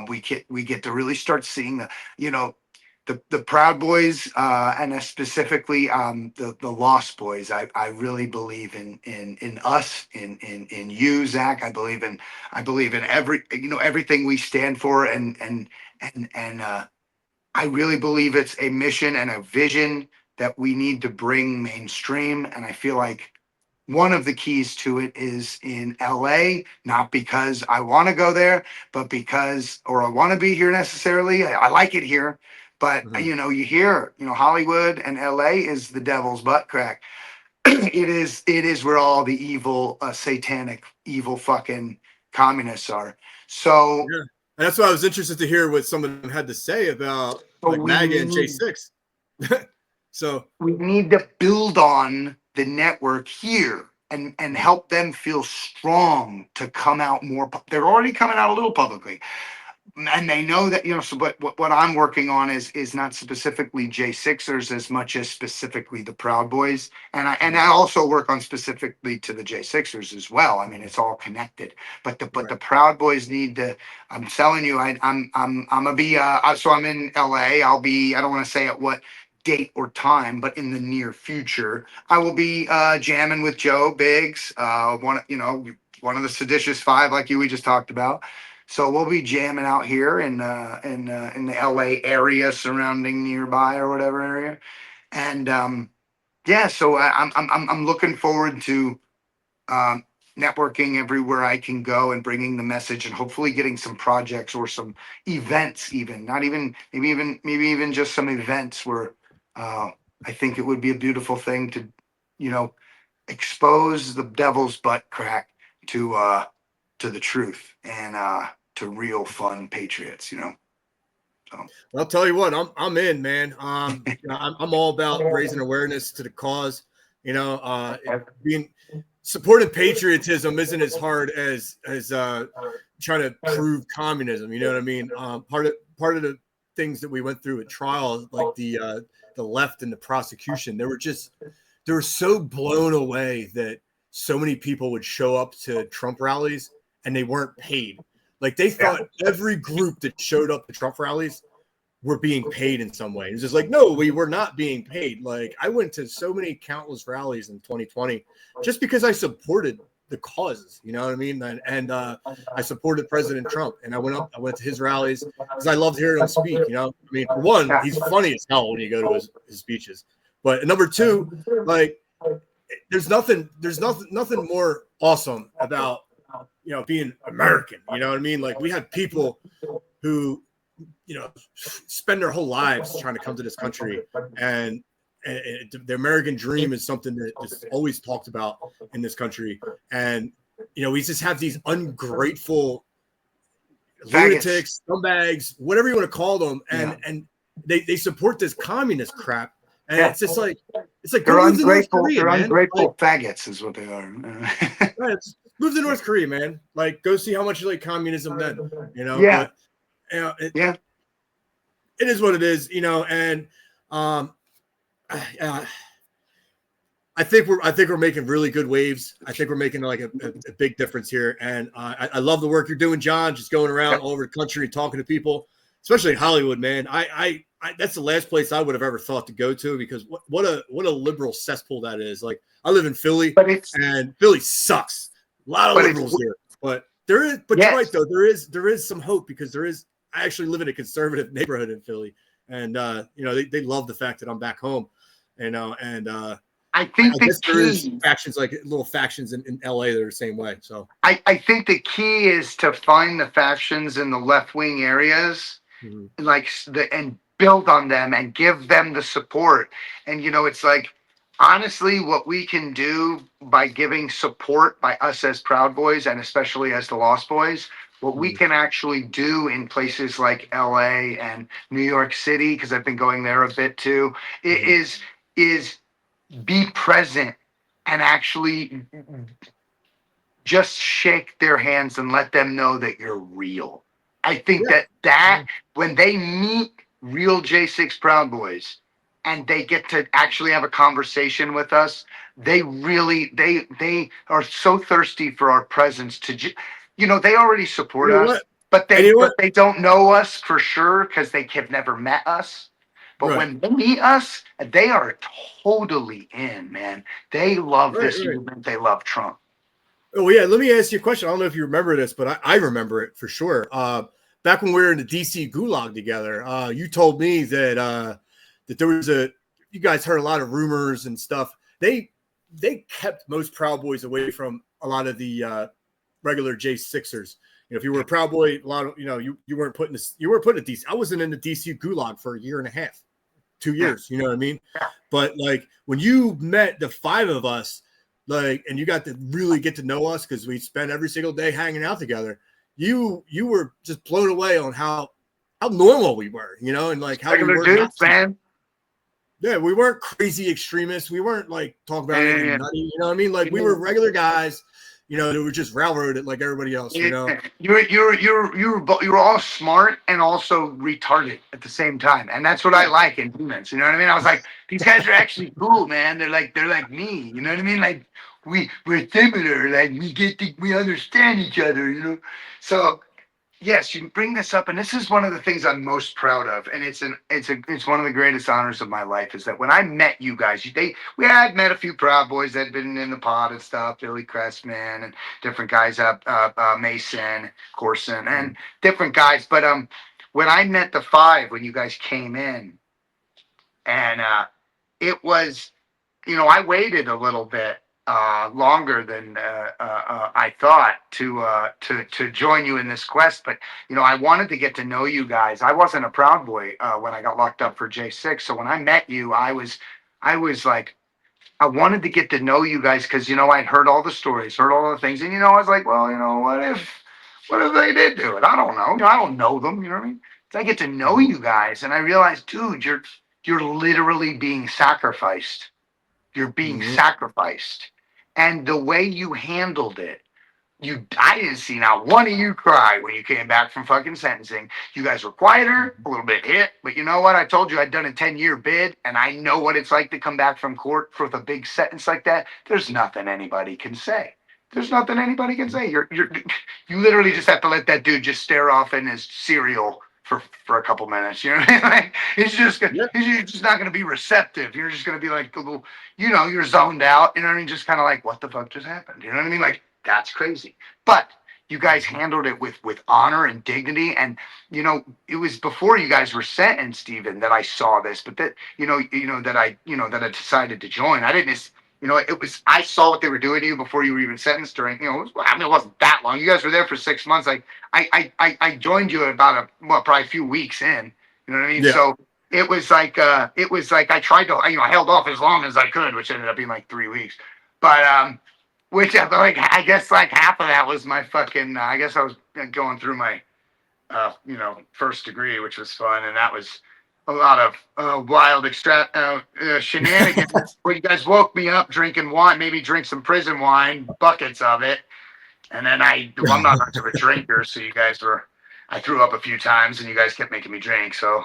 we get to really start seeing the Proud Boys and specifically the Lost Boys. I really believe in us, in you, Zach. I believe in everything we stand for, and I really believe it's a mission and a vision that we need to bring mainstream. And I feel like one of the keys to it is in LA, not because I want to go there, but because, or I want to be here necessarily. I like it here, but you hear, Hollywood and LA is the devil's butt crack. It is where all the evil, satanic, evil fucking communists are. So and that's why I was interested to hear what some of them had to say about like MAGA and J6. So we need to build on the network here and help them feel strong to come out more. They're already coming out a little publicly. And they know that, so what I'm working on is not specifically J6ers as much as specifically the Proud Boys. And I also work on specifically to the J6ers as well. I mean, it's all connected, but the Proud Boys need to, I'm telling you, I'm gonna be, so I'm in LA. I don't want to say at what date or time, but in the near future, I will be jamming with Joe Biggs, one of the seditious five, like we just talked about. So we'll be jamming out here in the LA area, surrounding nearby or whatever area, and so I'm looking forward to networking everywhere I can go and bringing the message and hopefully getting some projects or some events, even not even maybe even just some events where I think it would be a beautiful thing to expose the devil's butt crack to the truth and to real fun patriots, So I'll tell you what, I'm in, man. I'm all about raising awareness to the cause. Being supporting patriotism isn't as hard as trying to prove communism. You know what I mean? Part of the things that we went through at trial, like the left and the prosecution, they were so blown away that so many people would show up to Trump rallies and they weren't paid. Like they thought every group that showed up to Trump rallies were being paid in some way. It's just like, no, we were not being paid. Like I went to so many countless rallies in 2020 just because I supported the causes, you know what I mean? And I supported President Trump, and I went to his rallies because I loved hearing him speak. I mean, for one, he's funny as hell when you go to his speeches. But number two, like there's nothing more awesome about being American. You know what I mean? Like we have people who spend their whole lives trying to come to this country, and the American dream is something that is always talked about in this country. And we just have these ungrateful Faggots. lunatics, scumbags, whatever you want to call them, and they support this communist crap, and it's just like they're go move to North ungrateful. Korea, They're man. ungrateful faggots, is what they are. Right, move to North Korea, man. Like, go see how much you like communism then, Yeah. But it is what it is, and I think we're making really good waves. I think we're making like a big difference here, and I love the work you're doing, John. Just going around all over the country and talking to people, especially in Hollywood, man. I that's the last place I would have ever thought to go to, because what a liberal cesspool that is. Like, I live in Philly, and Philly sucks. A lot of liberals here, but there is. But you're right, though. There is some hope, because I actually live in a conservative neighborhood in Philly, and they love the fact that I'm back home, and I think I guess there is factions, like little factions in LA that are the same way. So I think the key is to find the factions in the left wing areas, and build on them and give them the support. And it's like, honestly, what we can do by giving support, by us as Proud Boys and especially as the Lost Boys, what we can actually do in places like LA and New York City, because I've been going there a bit too, is be present and actually just shake their hands and let them know that you're real. I think that when they meet real J6 Proud Boys and they get to actually have a conversation with us, they really, they are so thirsty for our presence they already support us, but they don't know us for sure because they have never met us. But when they meet us, they are totally in, man. They love this movement. They love Trump. Oh, yeah. Let me ask you a question. I don't know if you remember this, but I remember it for sure. Back when we were in the DC Gulag together, you told me that there was you guys heard a lot of rumors and stuff. They kept most Proud Boys away from a lot of the regular J6ers. If you were a Proud Boy, a lot of, you weren't putting a DC. I wasn't in the DC Gulag for a year and a half, 2 years. You know what I mean? But like, when you met the five of us, and you got to really get to know us, because we spent every single day hanging out together, you were just blown away on how normal we were, and like how we were dudes, man. Yeah, we weren't crazy extremists. We weren't like talking about anything nutty, you know what I mean? Like, we were regular guys, that were just railroaded like everybody else, You were all smart and also retarded at the same time, and that's what I like in humans. You know what I mean? I was like, these guys are actually cool, man. They're like me. You know what I mean? Like, we're similar. Like, we understand each other. So yes, you bring this up, and this is one of the things I'm most proud of, and it's one of the greatest honors of my life, is that when I met you guys, we had met a few Proud Boys that had been in the pod and stuff, Billy Cressman and different guys up, Mason, Corson, and different guys. But when I met the five, when you guys came in, and it was, I waited a little bit longer than I thought to join you in this quest. But I wanted to get to know you guys. I wasn't a Proud Boy when I got locked up for J6. So when I met you, I was like, I wanted to get to know you guys, because I'd heard all the stories, heard all the things, and I was like, well, what if they did do it? I don't know. I don't know them. You know what I mean? So I get to know you guys, and I realized, dude, you're literally being sacrificed. You're being sacrificed. And the way you handled it, I didn't see not one of you cry when you came back from fucking sentencing. You guys were quieter, a little bit hit, but you know what? I told you I'd done a 10-year bid, and I know what it's like to come back from court with a big sentence like that. There's nothing anybody can say. There's nothing anybody can say. You literally just have to let that dude just stare off in his cereal for a couple minutes. You know what I mean? Like, he's just not going to be receptive. You're just going to be like a little, you're zoned out. You know what I mean? Just kind of like, what the fuck just happened? You know what I mean? Like, that's crazy. But you guys handled it with honor and dignity. And, it was before you guys were sentenced even that I saw this, but that, that I decided to join. I didn't, I saw what they were doing to you before you were even sentenced during, it wasn't that long. You guys were there for 6 months. Like, I joined you about probably a few weeks in, you know what I mean? Yeah. So it was like I tried to, I held off as long as I could, which ended up being like 3 weeks. But which like I guess like half of that was my fucking. I guess I was going through my first degree, which was fun, and that was a lot of wild shenanigans. Where you guys woke me up drinking wine, maybe drink some prison wine, buckets of it, and then I'm not much of a drinker, so you guys were. I threw up a few times, and you guys kept making me drink, so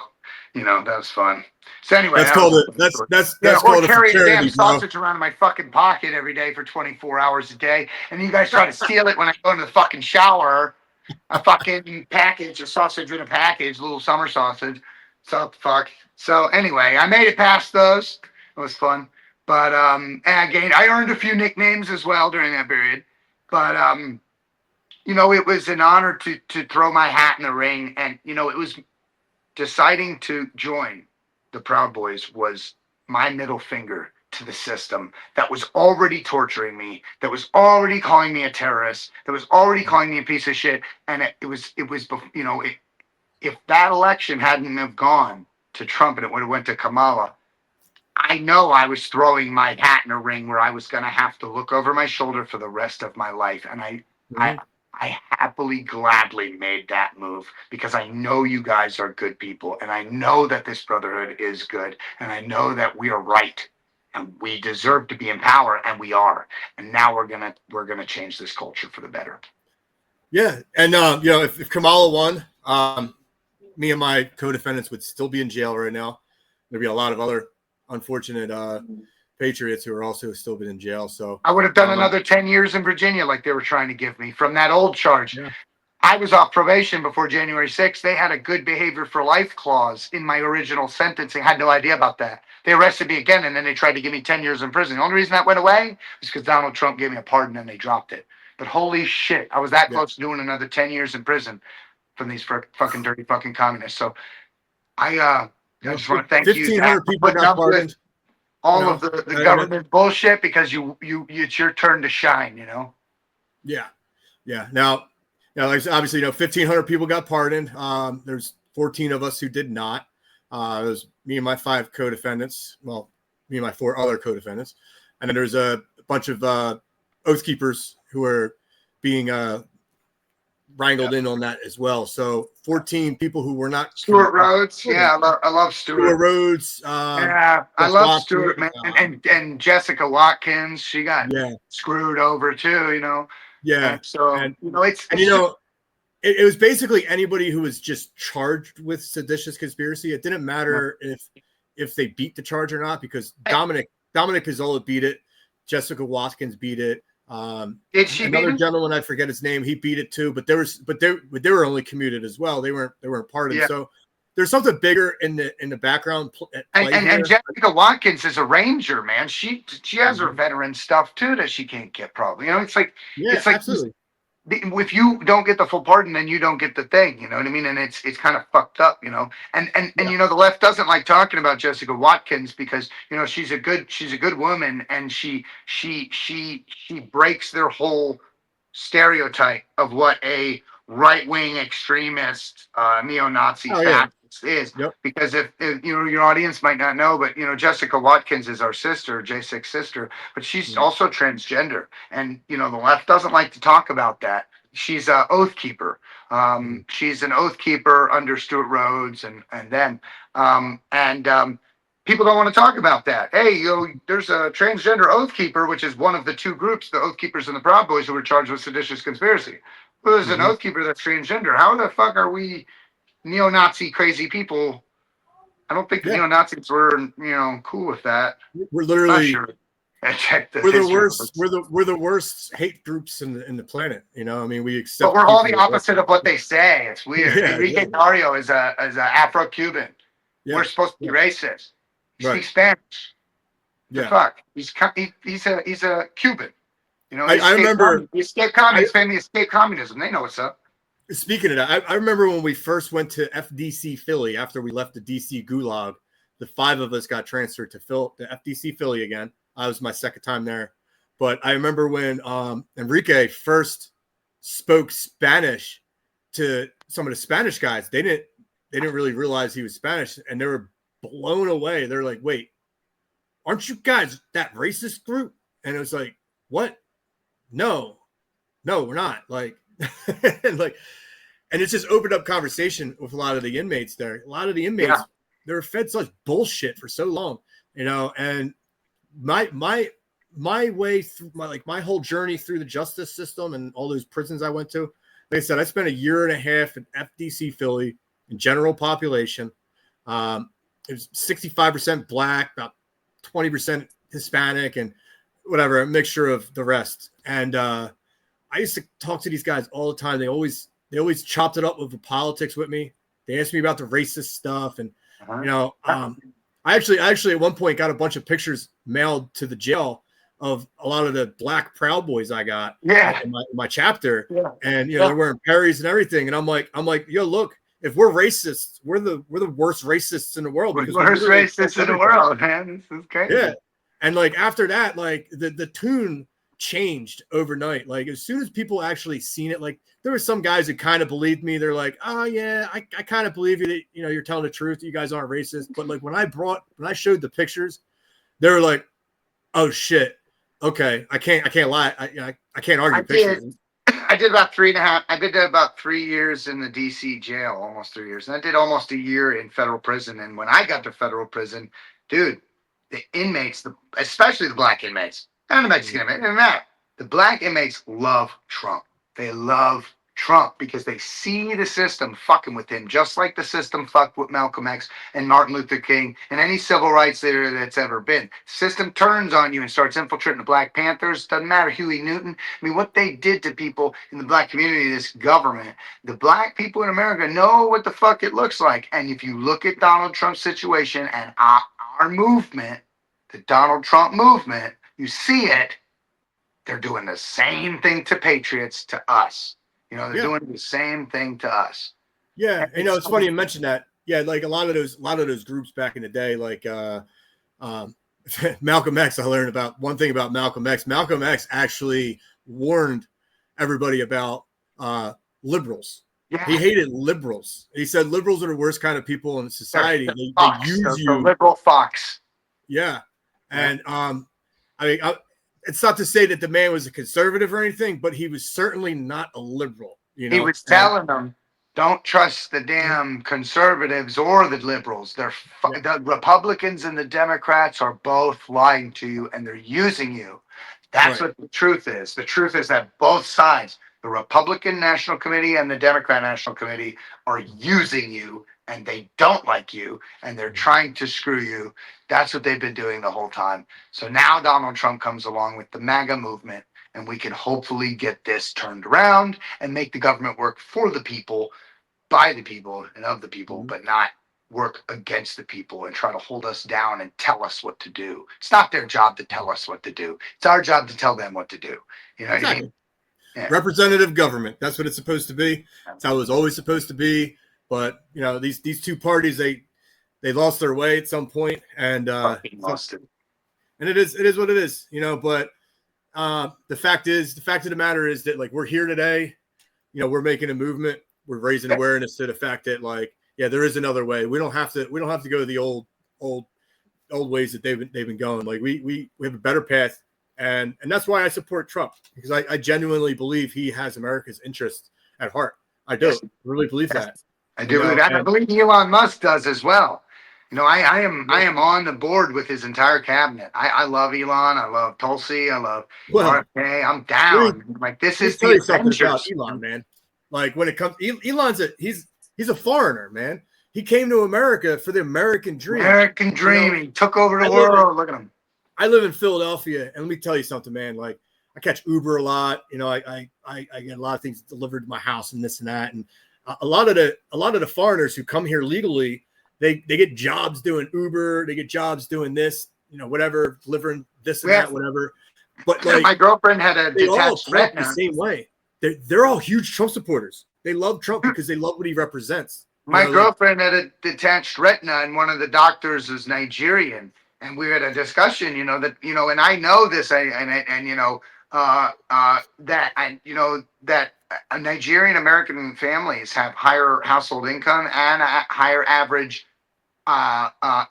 that was fun. So anyway, That's called it. That's or called a carry a damn fraternity, bro. sausage around in my fucking pocket every day for 24 hours a day, and you guys try to steal it when I go into the fucking shower. A fucking package, a sausage in a package, a little summer sausage. So fuck. So anyway, I made it past those. It was fun. But and I earned a few nicknames as well during that period. But it was an honor to throw my hat in the ring, and it was deciding to join the Proud Boys was my middle finger to the system that was already torturing me, that was already calling me a terrorist, that was already calling me a piece of shit. And if that election hadn't have gone to Trump and it would have went to Kamala, I know I was throwing my hat in a ring where I was going to have to look over my shoulder for the rest of my life. And I happily, gladly made that move because I know you guys are good people, and I know that this brotherhood is good, and I know that we are right, and we deserve to be in power, and we are. And now we're gonna change this culture for the better. Yeah, and if Kamala won, me and my co-defendants would still be in jail right now. There'd be a lot of other unfortunate patriots who are also still been in jail. So I would have done another 10 years in Virginia like they were trying to give me from that old charge. Yeah. I was off probation before January 6th. They had a good behavior for life clause in my original sentencing. I had no idea about that. They arrested me again, and then they tried to give me 10 years in prison. The only reason that went away was because Donald Trump gave me a pardon and they dropped it. But holy shit, I was that close to doing another 10 years in prison from these fucking dirty fucking communists. So I just want to thank you, Zach, for putting up with all of the government bullshit because it's your turn to shine, Yeah. Now, like obviously, 1,500 people got pardoned. There's 14 of us who did not. It was me and my 5 co-defendants. Well, me and my 4 other co-defendants, and then there's a bunch of oath keepers who are being wrangled in on that as well. So 14 people who were not. Stuart Rhodes. Yeah, I love Stuart. Stuart Rhodes. I love Stuart, man. And Jessica Watkins, she got screwed over too, Yeah. And so, it was basically anybody who was just charged with seditious conspiracy. It didn't matter if they beat the charge or not, because Dominic Pizzola beat it. Jessica Watkins beat it. Did she another beat gentleman, I forget his name, he beat it too, but they were only commuted as well. They weren't pardoned. So there's something bigger in the background. And Jessica Watkins is a ranger, man. She has her veteran stuff too that she can't get probably. It's like absolutely. If you don't get the full pardon, then you don't get the thing. You know what I mean? And it's kind of fucked up, And the left doesn't like talking about Jessica Watkins because she's a good woman, and she breaks their whole stereotype of what a right-wing extremist neo-Nazi fascist is. Because if your audience might not know, but Jessica Watkins is our sister, J6 sister, but she's also transgender, and the left doesn't like to talk about that. She's an oath keeper. She's an oath keeper under Stuart Rhodes and them. People don't want to talk about that. Hey, there's a transgender oath keeper, which is one of the 2 groups, the Oath Keepers and the Proud Boys, who were charged with seditious conspiracy. Well, there's an oath keeper that's transgender. How the fuck are we neo-Nazi crazy people? I don't think the neo-Nazis were, cool with that. We're literally we're the worst hate groups in the planet. We accept. But we're all the opposite of what they say. It's weird. Enrique Dario is a Afro-Cuban. We're supposed to be racist. He speaks Spanish. The fuck? He's a Cuban. I remember he escaped communism. He escaped communism. They know what's up. Speaking of that, I remember when we first went to FDC Philly after we left the DC Gulag. The 5 of us got transferred to FDC Philly again. I was my second time there, but I remember when Enrique first spoke Spanish to some of the Spanish guys. They didn't really realize he was Spanish, and they were blown away. They're like, "Wait, aren't you guys that racist group?" And it was like, "What? no, we're not. Like, and like, and it's just opened up conversation with a lot of the inmates there. A lot of the inmates, they were fed such bullshit for so long, and my way through my whole journey through the justice system and all those prisons I went to. Like I said, I spent a year and a half in FDC Philly in general population. It was 65% black, about 20% Hispanic, and whatever, a mixture of the rest. And I used to talk to these guys all the time. They always chopped it up with the politics with me. They asked me about the racist stuff, and I actually at one point got a bunch of pictures mailed to the jail of a lot of the black Proud Boys I got in my chapter. Yeah. And they're wearing Perry's and everything. And I'm like, yo, look, if we're racists, we're the worst racists in the world. We're the worst racists in the world, man. This is crazy. Yeah. And like after that, like the tune changed overnight. Like as soon as people actually seen it, like there were some guys that kind of believed me. They're like, oh yeah, I kind of believe you that you're telling the truth. You guys aren't racist. But like when I showed the pictures, they were like, oh shit. Okay, I can't lie. I can't argue pictures. I did about 3.5. I did about 3 years in the DC jail, almost 3 years, and I did almost a year in federal prison. And when I got to federal prison, dude, the inmates, especially the black inmates and the Mexican inmates, the black inmates love Trump. They love Trump because they see the system fucking with him, just like the system fucked with Malcolm X and Martin Luther King and any civil rights leader that's ever been. System turns on you and starts infiltrating the Black Panthers. Doesn't matter, Huey Newton. I mean, what they did to people in the black community, this government, the black people in America know what the fuck it looks like. And if you look at Donald Trump's situation and our movement, the Donald Trump movement, you see it. They're doing the same thing to patriots, to us. They're doing the same thing to us. Yeah, it's funny you mentioned that. Yeah, like a lot of those groups back in the day, like Malcolm X. I learned about one thing about Malcolm X. Malcolm X actually warned everybody about liberals. Yeah. He hated liberals. He said liberals are the worst kind of people in society. They use you. The liberal fox. Yeah, and it's not to say that the man was a conservative or anything, but he was certainly not a liberal. He was telling them, don't trust the damn conservatives or the liberals. The Republicans and the Democrats are both lying to you, and they're using you. That's what the truth is. The truth is that both sides, the Republican National Committee and the Democrat National Committee, are using you, and they don't like you, and they're trying to screw you. That's what they've been doing the whole time. So now Donald Trump comes along with the MAGA movement, and we can hopefully get this turned around and make the government work for the people, by the people, and of the people, but not work against the people and try to hold us down and tell us what to do. It's not their job to tell us what to do. It's our job to tell them what to do. You know what I mean? Yeah. Representative government. That's what it's supposed to be. That's how it was always supposed to be. But these two parties, they lost their way at some point, and lost it. And it is what it is, But the fact of the matter is that like we're here today, we're making a movement, we're raising awareness to the fact that like there is another way. We don't have to go the old ways that they've been going. Like we have a better path, and that's why I support Trump, because I genuinely believe he has America's interest at heart. I do really believe that. I do believe that. I believe Elon Musk does as well. I am on the board with his entire cabinet. I love Elon. I love Tulsi. I love RFK. I'm down. Like this is tell you something about Elon, man. Like when it comes, Elon's he's a foreigner, man. He came to America for the American dream. American dream. He took over the world. Look at him. I live in Philadelphia, and let me tell you something, man. Like I catch Uber a lot. I get a lot of things delivered to my house and this and that, and a lot of the foreigners who come here legally, they get jobs doing Uber, they get jobs doing this, whatever, delivering this and that, whatever. But like my girlfriend had a detached retina. The same way. They're all huge Trump supporters. They love Trump because they love what he represents. My girlfriend had a detached retina, and one of the doctors is Nigerian, and we had a discussion. And I know this, that Nigerian American families have higher household income and a higher average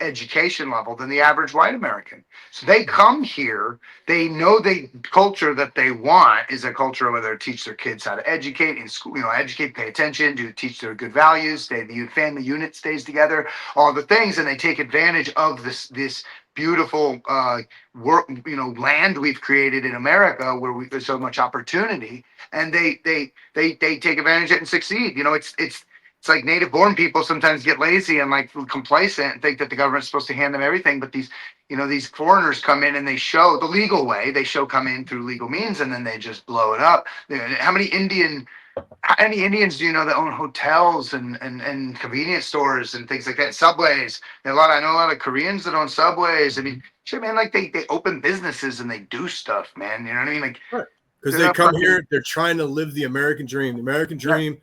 education level than the average white American. So they come here, they know the culture that they want is a culture where they teach their kids how to educate in school, educate, pay attention, do teach their good values, the family unit stays together, all the things, and they take advantage of this beautiful work, land we've created in America where there's so much opportunity, and they take advantage of it and succeed. It's like native born people sometimes get lazy and like complacent and think that the government's supposed to hand them everything. But these foreigners come in and they show the legal way. They come in through legal means, and then they just blow it up. How many Indians do you know that own hotels and convenience stores and things like that, subways? I know a lot of Koreans that own subways. I mean, shit, man, like they open businesses and they do stuff, man. You know what I mean? Like, because they come here, they're trying to live the American dream. The American dream,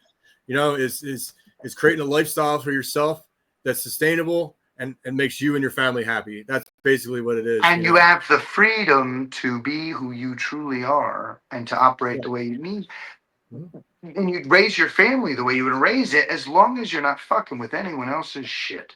is creating a lifestyle for yourself that's sustainable and makes you and your family happy. That's basically what it is. And you have the freedom to be who you truly are and to operate the way you need. And you raise your family the way you would raise it, as long as you're not fucking with anyone else's shit.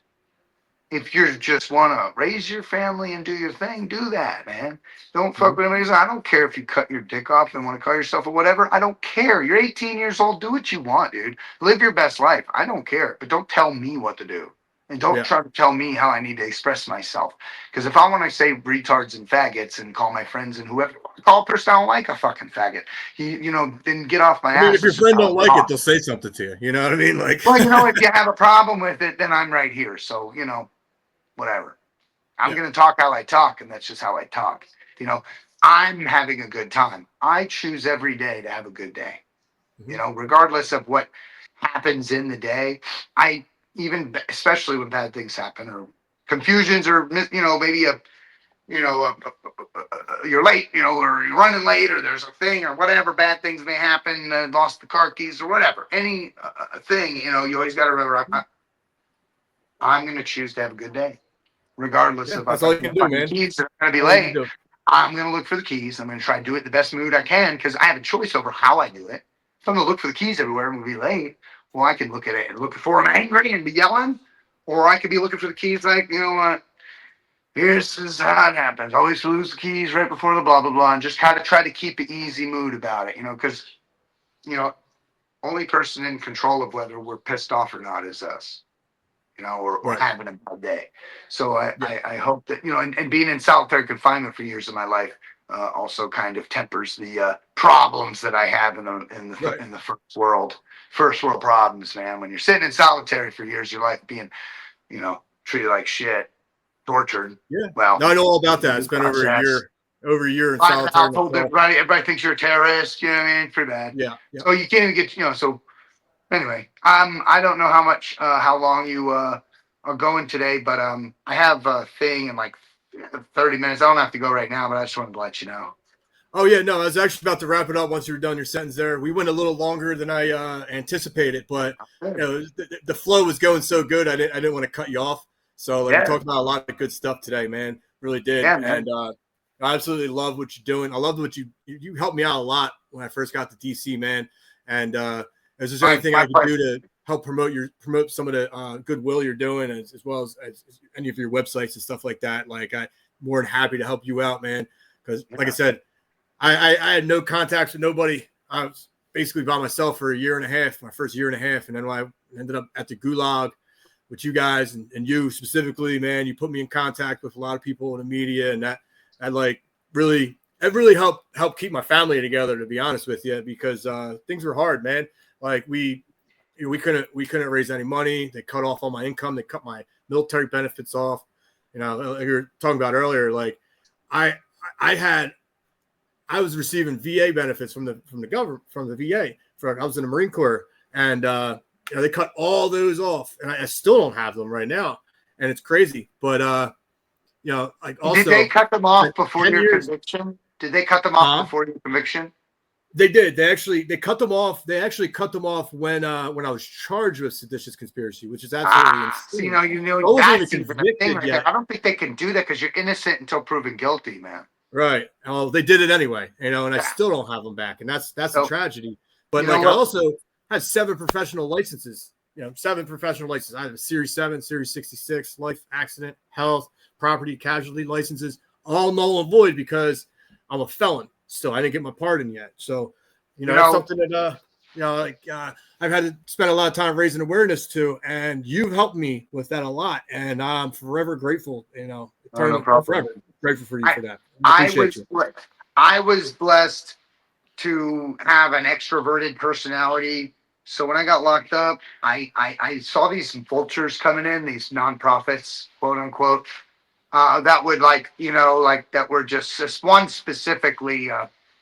If you just want to raise your family and do your thing, do that, man. Don't fuck with anybody. I don't care if you cut your dick off and want to call yourself or whatever. I don't care. You're 18 years old. Do what you want, dude. Live your best life. I don't care. But don't tell me what to do. And don't try to tell me how I need to express myself. Because if I want to say retards and faggots and call my friends and whoever, call a person I don't like a fucking faggot. Then get off my ass. If your friend don't like it, they'll say something to you. You know what I mean? Like, well, if you have a problem with it, then I'm right here. So, whatever. I'm going to talk how I talk, and that's just how I talk. I'm having a good time. I choose every day to have a good day. Regardless of what happens in the day. Especially when bad things happen or confusions or, maybe you're late, or you're running late, or there's a thing or whatever, bad things may happen, lost the car keys or whatever, any thing, you always got to remember, I'm going to choose to have a good day. Regardless of that's all you can do, man. Keys are going to be late. I'm going to look for the keys. I'm going to try to do it in the best mood I can because I have a choice over how I do it. If I'm going to look for the keys everywhere and we'll be late, well, I can look at it and look for them angry and be yelling, or I could be looking for the keys like, what? This is how it happens. Always lose the keys right before the blah, blah, blah, and just try to keep an easy mood about it, because, only person in control of whether we're pissed off or not is us. Or having a bad day. So I hope that, and being in solitary confinement for years of my life also kind of tempers the problems that I have in the first world problems, man. When you're sitting in solitary for years of your life being, treated like shit, tortured. Yeah. Well, no, I know all about that. It's been over a year in solitary. Everybody thinks you're a terrorist, you know what I mean? Pretty bad. Yeah. So you can't even get, so anyway, I don't know how long you are going today, but I have a thing in like 30 minutes. I don't have to go right now, but I just wanted to let you know. Oh yeah, no, I was actually about to wrap it up once you were done your sentence there. We went a little longer than I anticipated, but the flow was going so good, I didn't want to cut you off. So we talked about a lot of good stuff today, man. Really did. Yeah, man. And I absolutely love what you're doing. I love what you helped me out a lot when I first got to DC, man. And is there anything I can do to help promote some of the goodwill you're doing, as well as any of your websites and stuff like that? Like, I'm more than happy to help you out, man. Because, like I said, I had no contacts with nobody. I was basically by myself for a year and a half, my first year and a half, and then when I ended up at the Gulag with you guys and you specifically, man, you put me in contact with a lot of people in the media, and that really helped keep my family together, to be honest with you, because things were hard, man. Like we couldn't raise any money. They cut off all my income. They cut my military benefits off. Like you were talking about earlier, like I was receiving VA benefits from the government, from the VA. I was in the Marine Corps, and they cut all those off, and I still don't have them right now, and it's crazy. But like also, did they cut them off before your conviction? Did they cut them off before your conviction? They did. They cut them off. They actually cut them off when I was charged with seditious conspiracy, which is absolutely insane. That's even a thing right there. I don't think they can do that because you're innocent until proven guilty, man. Right. Well, they did it anyway, and I still don't have them back, and that's a tragedy. But I also had 7 professional licenses, 7 professional licenses. I have a Series 7, Series 66, life, accident, health, property, casualty licenses, all null and void because I'm a felon still. I didn't get my pardon yet. So, it's something that, I've had to spend a lot of time raising awareness to, and you've helped me with that a lot. And I'm forever grateful, no problem. Forever grateful for you for that. I Appreciate you. I was blessed to have an extroverted personality. So when I got locked up, I saw these vultures coming in, these nonprofits, quote unquote, that would that were just this one specifically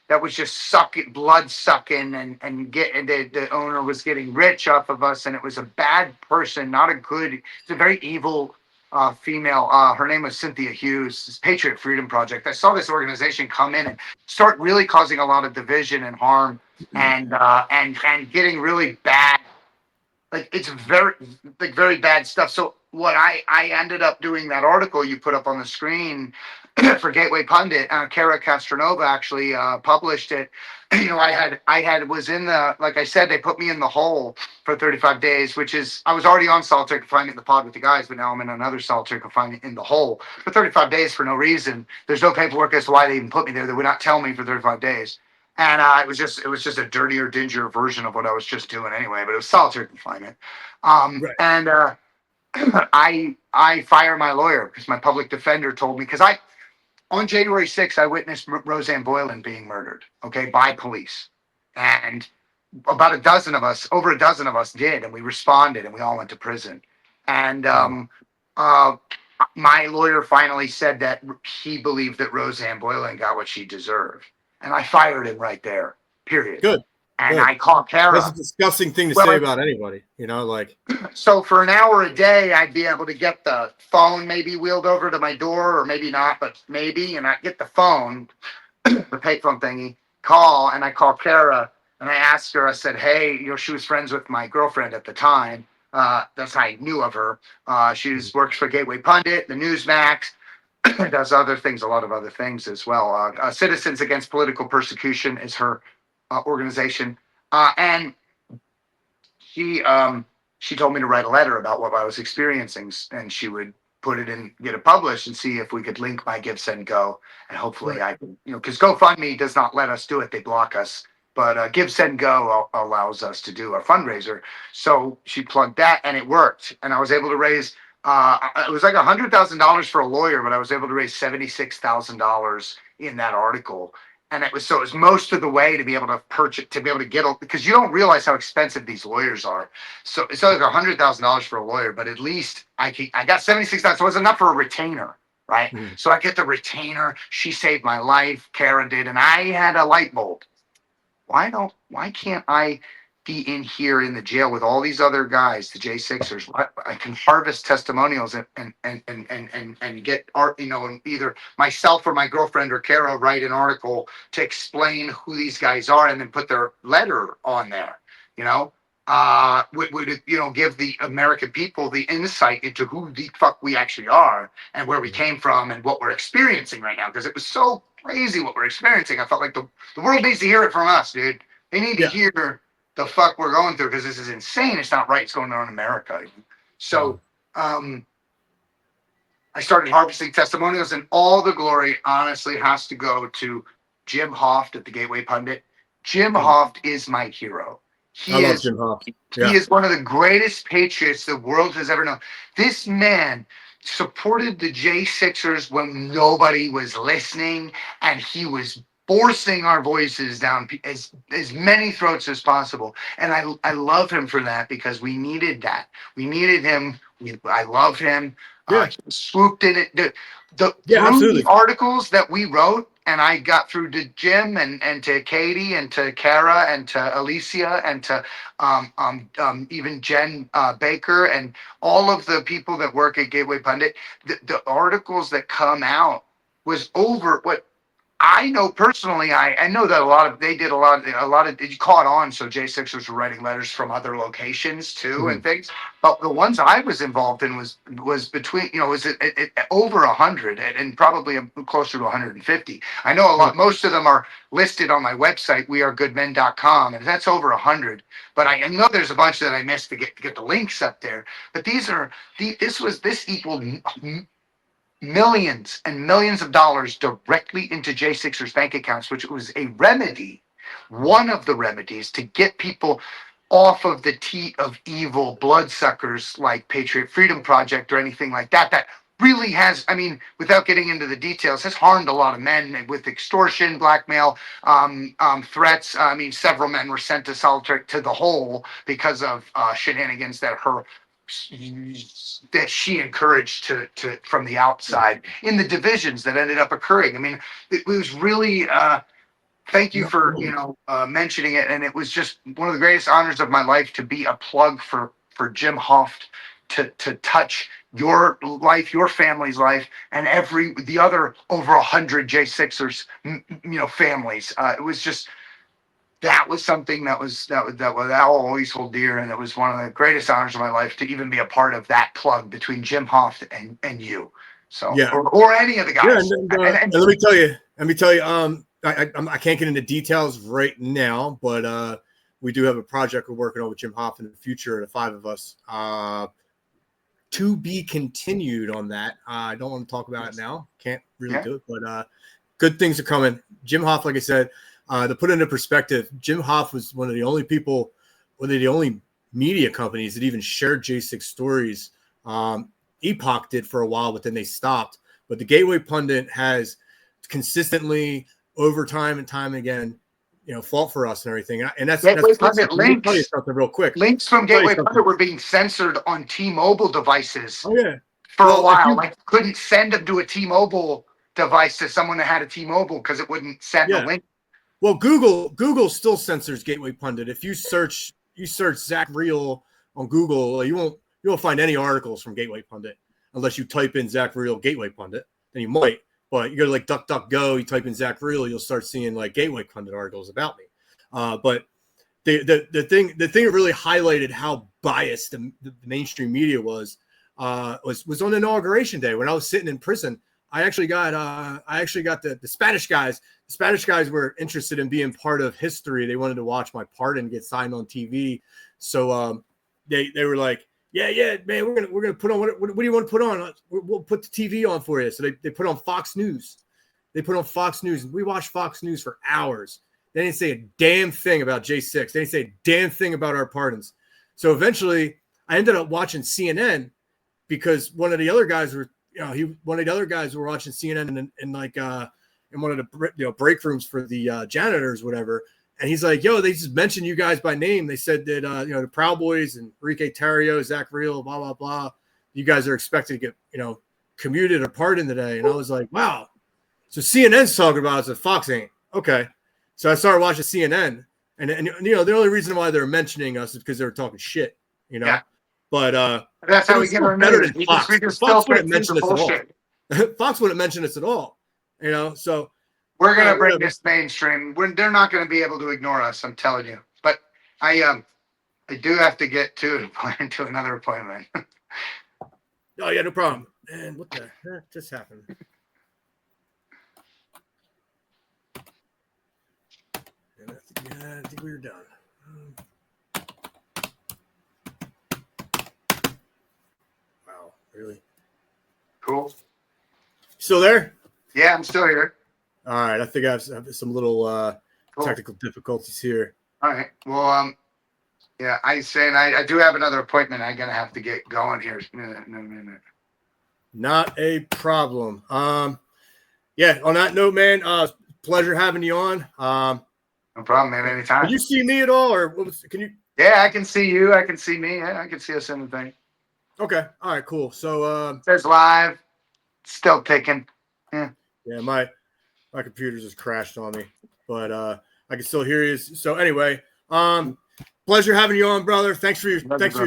that was just blood sucking and the owner was getting rich off of us, and it was a bad person, not a good. It's a very evil female. Her name was Cynthia Hughes. This Patriot Freedom Project. I saw this organization come in and start really causing a lot of division and harm, and getting really bad. Like it's very bad stuff. So what I ended up doing, that article you put up on the screen for Gateway Pundit, Kara Castronova actually published it. Was in like I said, they put me in the hole for 35 days, which is, I was already on solitary confinement in the pod with the guys, but now I'm in another solitary confinement in the hole for 35 days for no reason. There's no paperwork as to why they even put me there. They would not tell me for 35 days. And it was just a dirtier, dingier version of what I was just doing anyway. But it was solitary confinement. Right. And I fired my lawyer because my public defender told me, because on January 6th, I witnessed Roseanne Boylan being murdered, by police. And over a dozen of us did, and we responded, and we all went to prison. And my lawyer finally said that he believed that Roseanne Boylan got what she deserved. And I fired him right there, period. Good. And Good. I called Kara. That's a disgusting thing to say about anybody, So for an hour a day, I'd be able to get the phone maybe wheeled over to my door, or maybe not, but maybe. And I'd get the phone, the payphone thingy, and I call Kara, and I asked her, I said, hey, she was friends with my girlfriend at the time. That's how I knew of her. She works for Gateway Pundit, the Newsmax, does other things, a lot of other things as well. Citizens Against Political Persecution is her organization. And she told me to write a letter about what I was experiencing, and she would put it in, get it published, and see if we could link my Give, Send, Go. And hopefully I can, because GoFundMe does not let us do it. They block us. But Give, Send, Go allows us to do a fundraiser. So she plugged that, and it worked. And I was able to raise, it was like $100,000 for a lawyer, but I was able to raise $76,000 in that article. And it was most of the way to be able to purchase, to be able to get, because you don't realize how expensive these lawyers are. So it's like $100,000 for a lawyer, but at least I got $76,000. So it was enough for a retainer, right? Mm-hmm. So I get the retainer. She saved my life. Kara did. And I had a light bulb. Why can't I be in here in the jail with all these other guys, the J6ers? I can harvest testimonials and get art, and either myself or my girlfriend or Kara write an article to explain who these guys are, and then put their letter on there, would give the American people the insight into who the fuck we actually are and where we came from and what we're experiencing right now. Because it was so crazy what we're experiencing. I felt like the world needs to hear it from us, dude. They need to hear the fuck we're going through, because this is insane. It's not right. It's going on in America. So I started harvesting testimonials, and all the glory honestly has to go to Jim Hoft at the Gateway Pundit. Jim Hoft is my hero. I love Jim Hoft. Yeah. He is one of the greatest patriots the world has ever known. This man supported the J6ers when nobody was listening, and he was forcing our voices down as many throats as possible. And I love him for that, because we needed that. We needed him. I love him. Yeah. He swooped in it. Through absolutely. the articles that we wrote, and I got through to Jim and to Katie and to Kara and to Alicia and to even Jen Baker and all of the people that work at Gateway Pundit, the articles that come out was over I know personally, I know that they did a lot of it caught on. So J6ers were writing letters from other locations too and things. But the ones I was involved in was between, was over 100 and probably closer to 150. I know a lot. Most of them are listed on my website, wearegoodmen.com, and that's over 100. But I know there's a bunch that I missed to get the links up there. But this equaled millions and millions of dollars directly into J6ers bank accounts, which was a remedy, one of the remedies to get people off of the teat of evil bloodsuckers like Patriot Freedom Project or anything like that. That really has, I mean, without getting into the details, has harmed a lot of men with extortion, blackmail, threats. I mean, several men were sent to solitary to the hole because of shenanigans that she encouraged to from the outside in the divisions that ended up occurring. I mean, it was really thank you for mentioning it, and it was just one of the greatest honors of my life to be a plug for Jim Hoft to touch your life, your family's life, and the other over 100 J6ers families. It was just that was something that I'll always hold dear, and it was one of the greatest honors of my life to even be a part of that plug between Jim Hoft and you. So Yeah, or any of the guys. And let me tell you. I can't get into details right now, but we do have a project we're working on with Jim Hoft in the future, the 5 of us. To be continued on that. I don't want to talk about it now. Can't really do it, but good things are coming. Jim Hoft, like I said. To put it into perspective, Jim Hoft was one of the only media companies that even shared J6 stories. Epoch did for a while, but then they stopped. But the Gateway Pundit has consistently, over time and time again, fought for us and everything. And that's Pundit let me tell you links. something real quick. Links from Gateway Pundit were being censored on T-Mobile devices. Oh yeah, for a while. Like couldn't send them to a T-Mobile device to someone that had a T-Mobile because it wouldn't send the link. Well, Google still censors Gateway Pundit. If you search Zach Rehl on Google, you won't find any articles from Gateway Pundit unless you type in Zach Rehl Gateway Pundit. Then you might, but you go to like DuckDuckGo, you type in Zach Rehl, you'll start seeing like Gateway Pundit articles about me. But the thing that really highlighted how biased the mainstream media was on Inauguration Day when I was sitting in prison. I actually got the Spanish guys. The Spanish guys were interested in being part of history. They wanted to watch my pardon and get signed on TV. So they were like, yeah, man, we're gonna put on what do you want to put on? We'll put the TV on for you. So they put on Fox News. They put on Fox News. We watched Fox News for hours. They didn't say a damn thing about J6. They didn't say a damn thing about our pardons. So eventually, I ended up watching CNN because one of the other guys were. One of the other guys were watching CNN in one of the break rooms for the janitors, whatever. And he's like, "Yo, they just mentioned you guys by name. They said that the Proud Boys and Enrique Tarrio, Zach Rehl, blah blah blah. You guys are expected to get commuted or pardoned today." And I was like, "Wow." So CNN's talking about it, so Fox ain't. Okay. So I started watching CNN, and the only reason why they're mentioning us is because they were talking shit, Yeah. But that's how we get our better news. than Fox. Fox wouldn't mention us at all. Fox wouldn't mention us at all. So we're gonna bring this mainstream. They're not gonna be able to ignore us. I'm telling you. But I do have to get to another appointment. Oh yeah, no problem. Man, what the heck just happened? I think we were done. Wow, really? Cool. Still there? Yeah, I'm still here. All right, I think I have some little technical difficulties here. All right. Well, yeah, I do have another appointment. I'm gonna have to get going here in a minute. Not a problem. Yeah. On that note, man, pleasure having you on. No problem, man. Anytime. Can you see me at all, or can you? Yeah, I can see you. I can see me. Yeah, I can see us in the thing. Okay. All right. Cool. So there's live. Still ticking. Yeah. Yeah. My computer just crashed on me, but I can still hear you. So anyway, pleasure having you on, brother. Thanks for your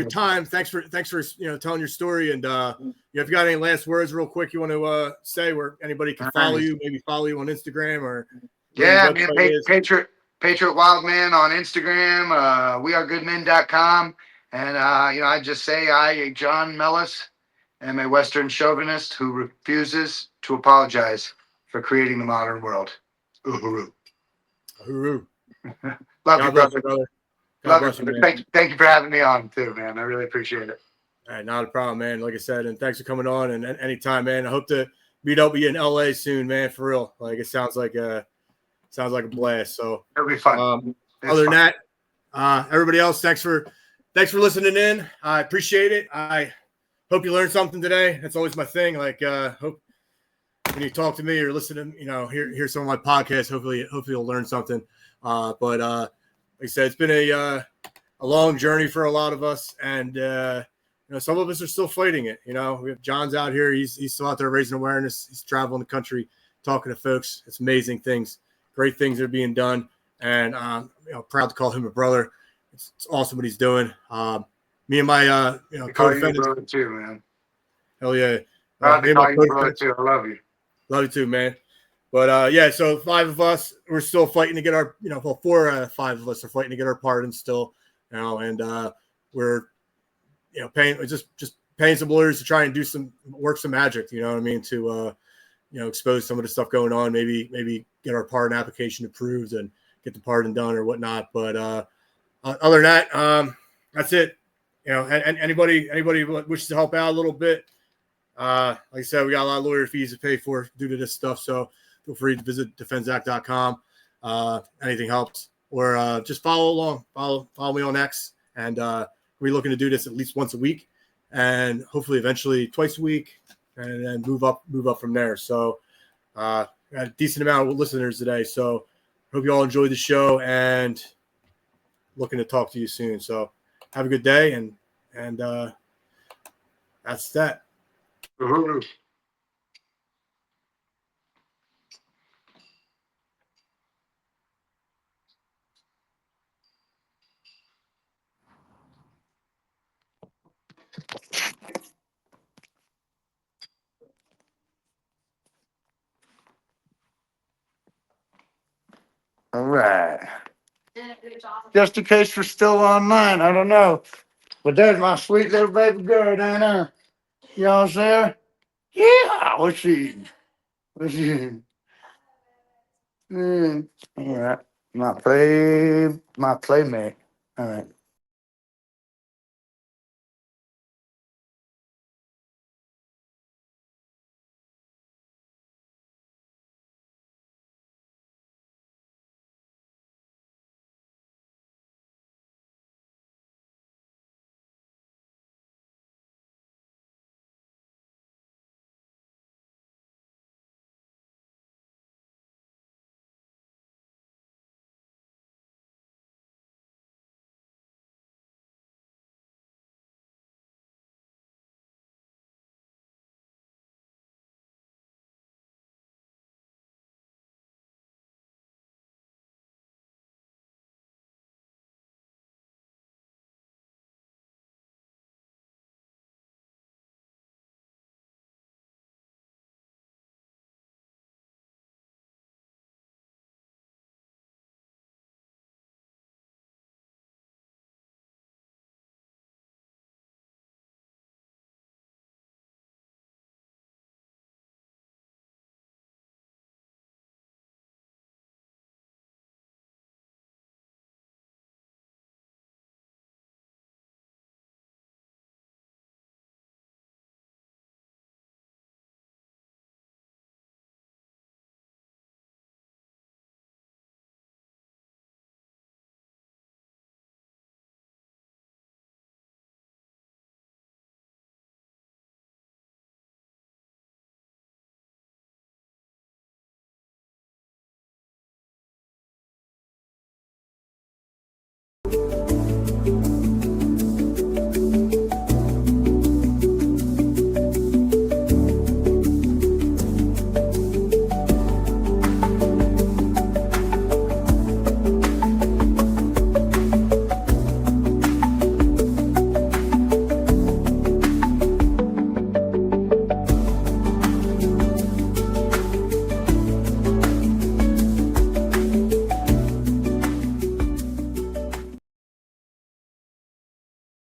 time. Thanks for telling your story. And if you got any last words, real quick, you want to say where anybody can follow you, maybe follow you on Instagram or Patriot Wildman on Instagram, wearegoodmen.com. And I just say Jon Mellis, am a Western chauvinist who refuses to apologize for creating the modern world. Uhuru. Uhuru. Love you, brother. Thank you for having me on too, man. I really appreciate it. All right, not a problem, man. Like I said, and thanks for coming on. And anytime, man. I hope to meet up with you in LA soon, man. For real. Like it sounds like a blast. So it'll be fun. Other than that, everybody else, thanks for listening in. I appreciate it. I hope you learned something today. That's always my thing. Like hope when you talk to me or listen to hear some of my podcasts, hopefully you'll learn something. But like I said, it's been a long journey for a lot of us, and some of us are still fighting it. We have John's out here; he's still out there raising awareness. He's traveling the country, talking to folks. It's amazing things, great things that are being done, and proud to call him a brother. It's awesome what he's doing. Me and my co-defendants too, man. Hell yeah! Proud to call you brother too. I love you. Love you too, man. But so 5 of us, we're still fighting to get our, 4 out of 5 of us are fighting to get our pardons still, and we're, paying just paying some lawyers to try and work some magic, to, expose some of the stuff going on, maybe get our pardon application approved and get the pardon done or whatnot. But other than that, that's it. And anybody wishes to help out a little bit. Like I said, we got a lot of lawyer fees to pay for due to this stuff. So feel free to visit defendzach.com. Anything helps, or just follow along. Follow me on X, and we're looking to do this at least once a week, and hopefully eventually twice a week, and then move up from there. So got a decent amount of listeners today. So hope you all enjoyed the show, and looking to talk to you soon. So have a good day, and that's that. Uhuru. All right. Just in case we're still online, I don't know. But there's my sweet little baby girl down there. Y'all see her? Yeah. What's she? All right. My playmate. All right.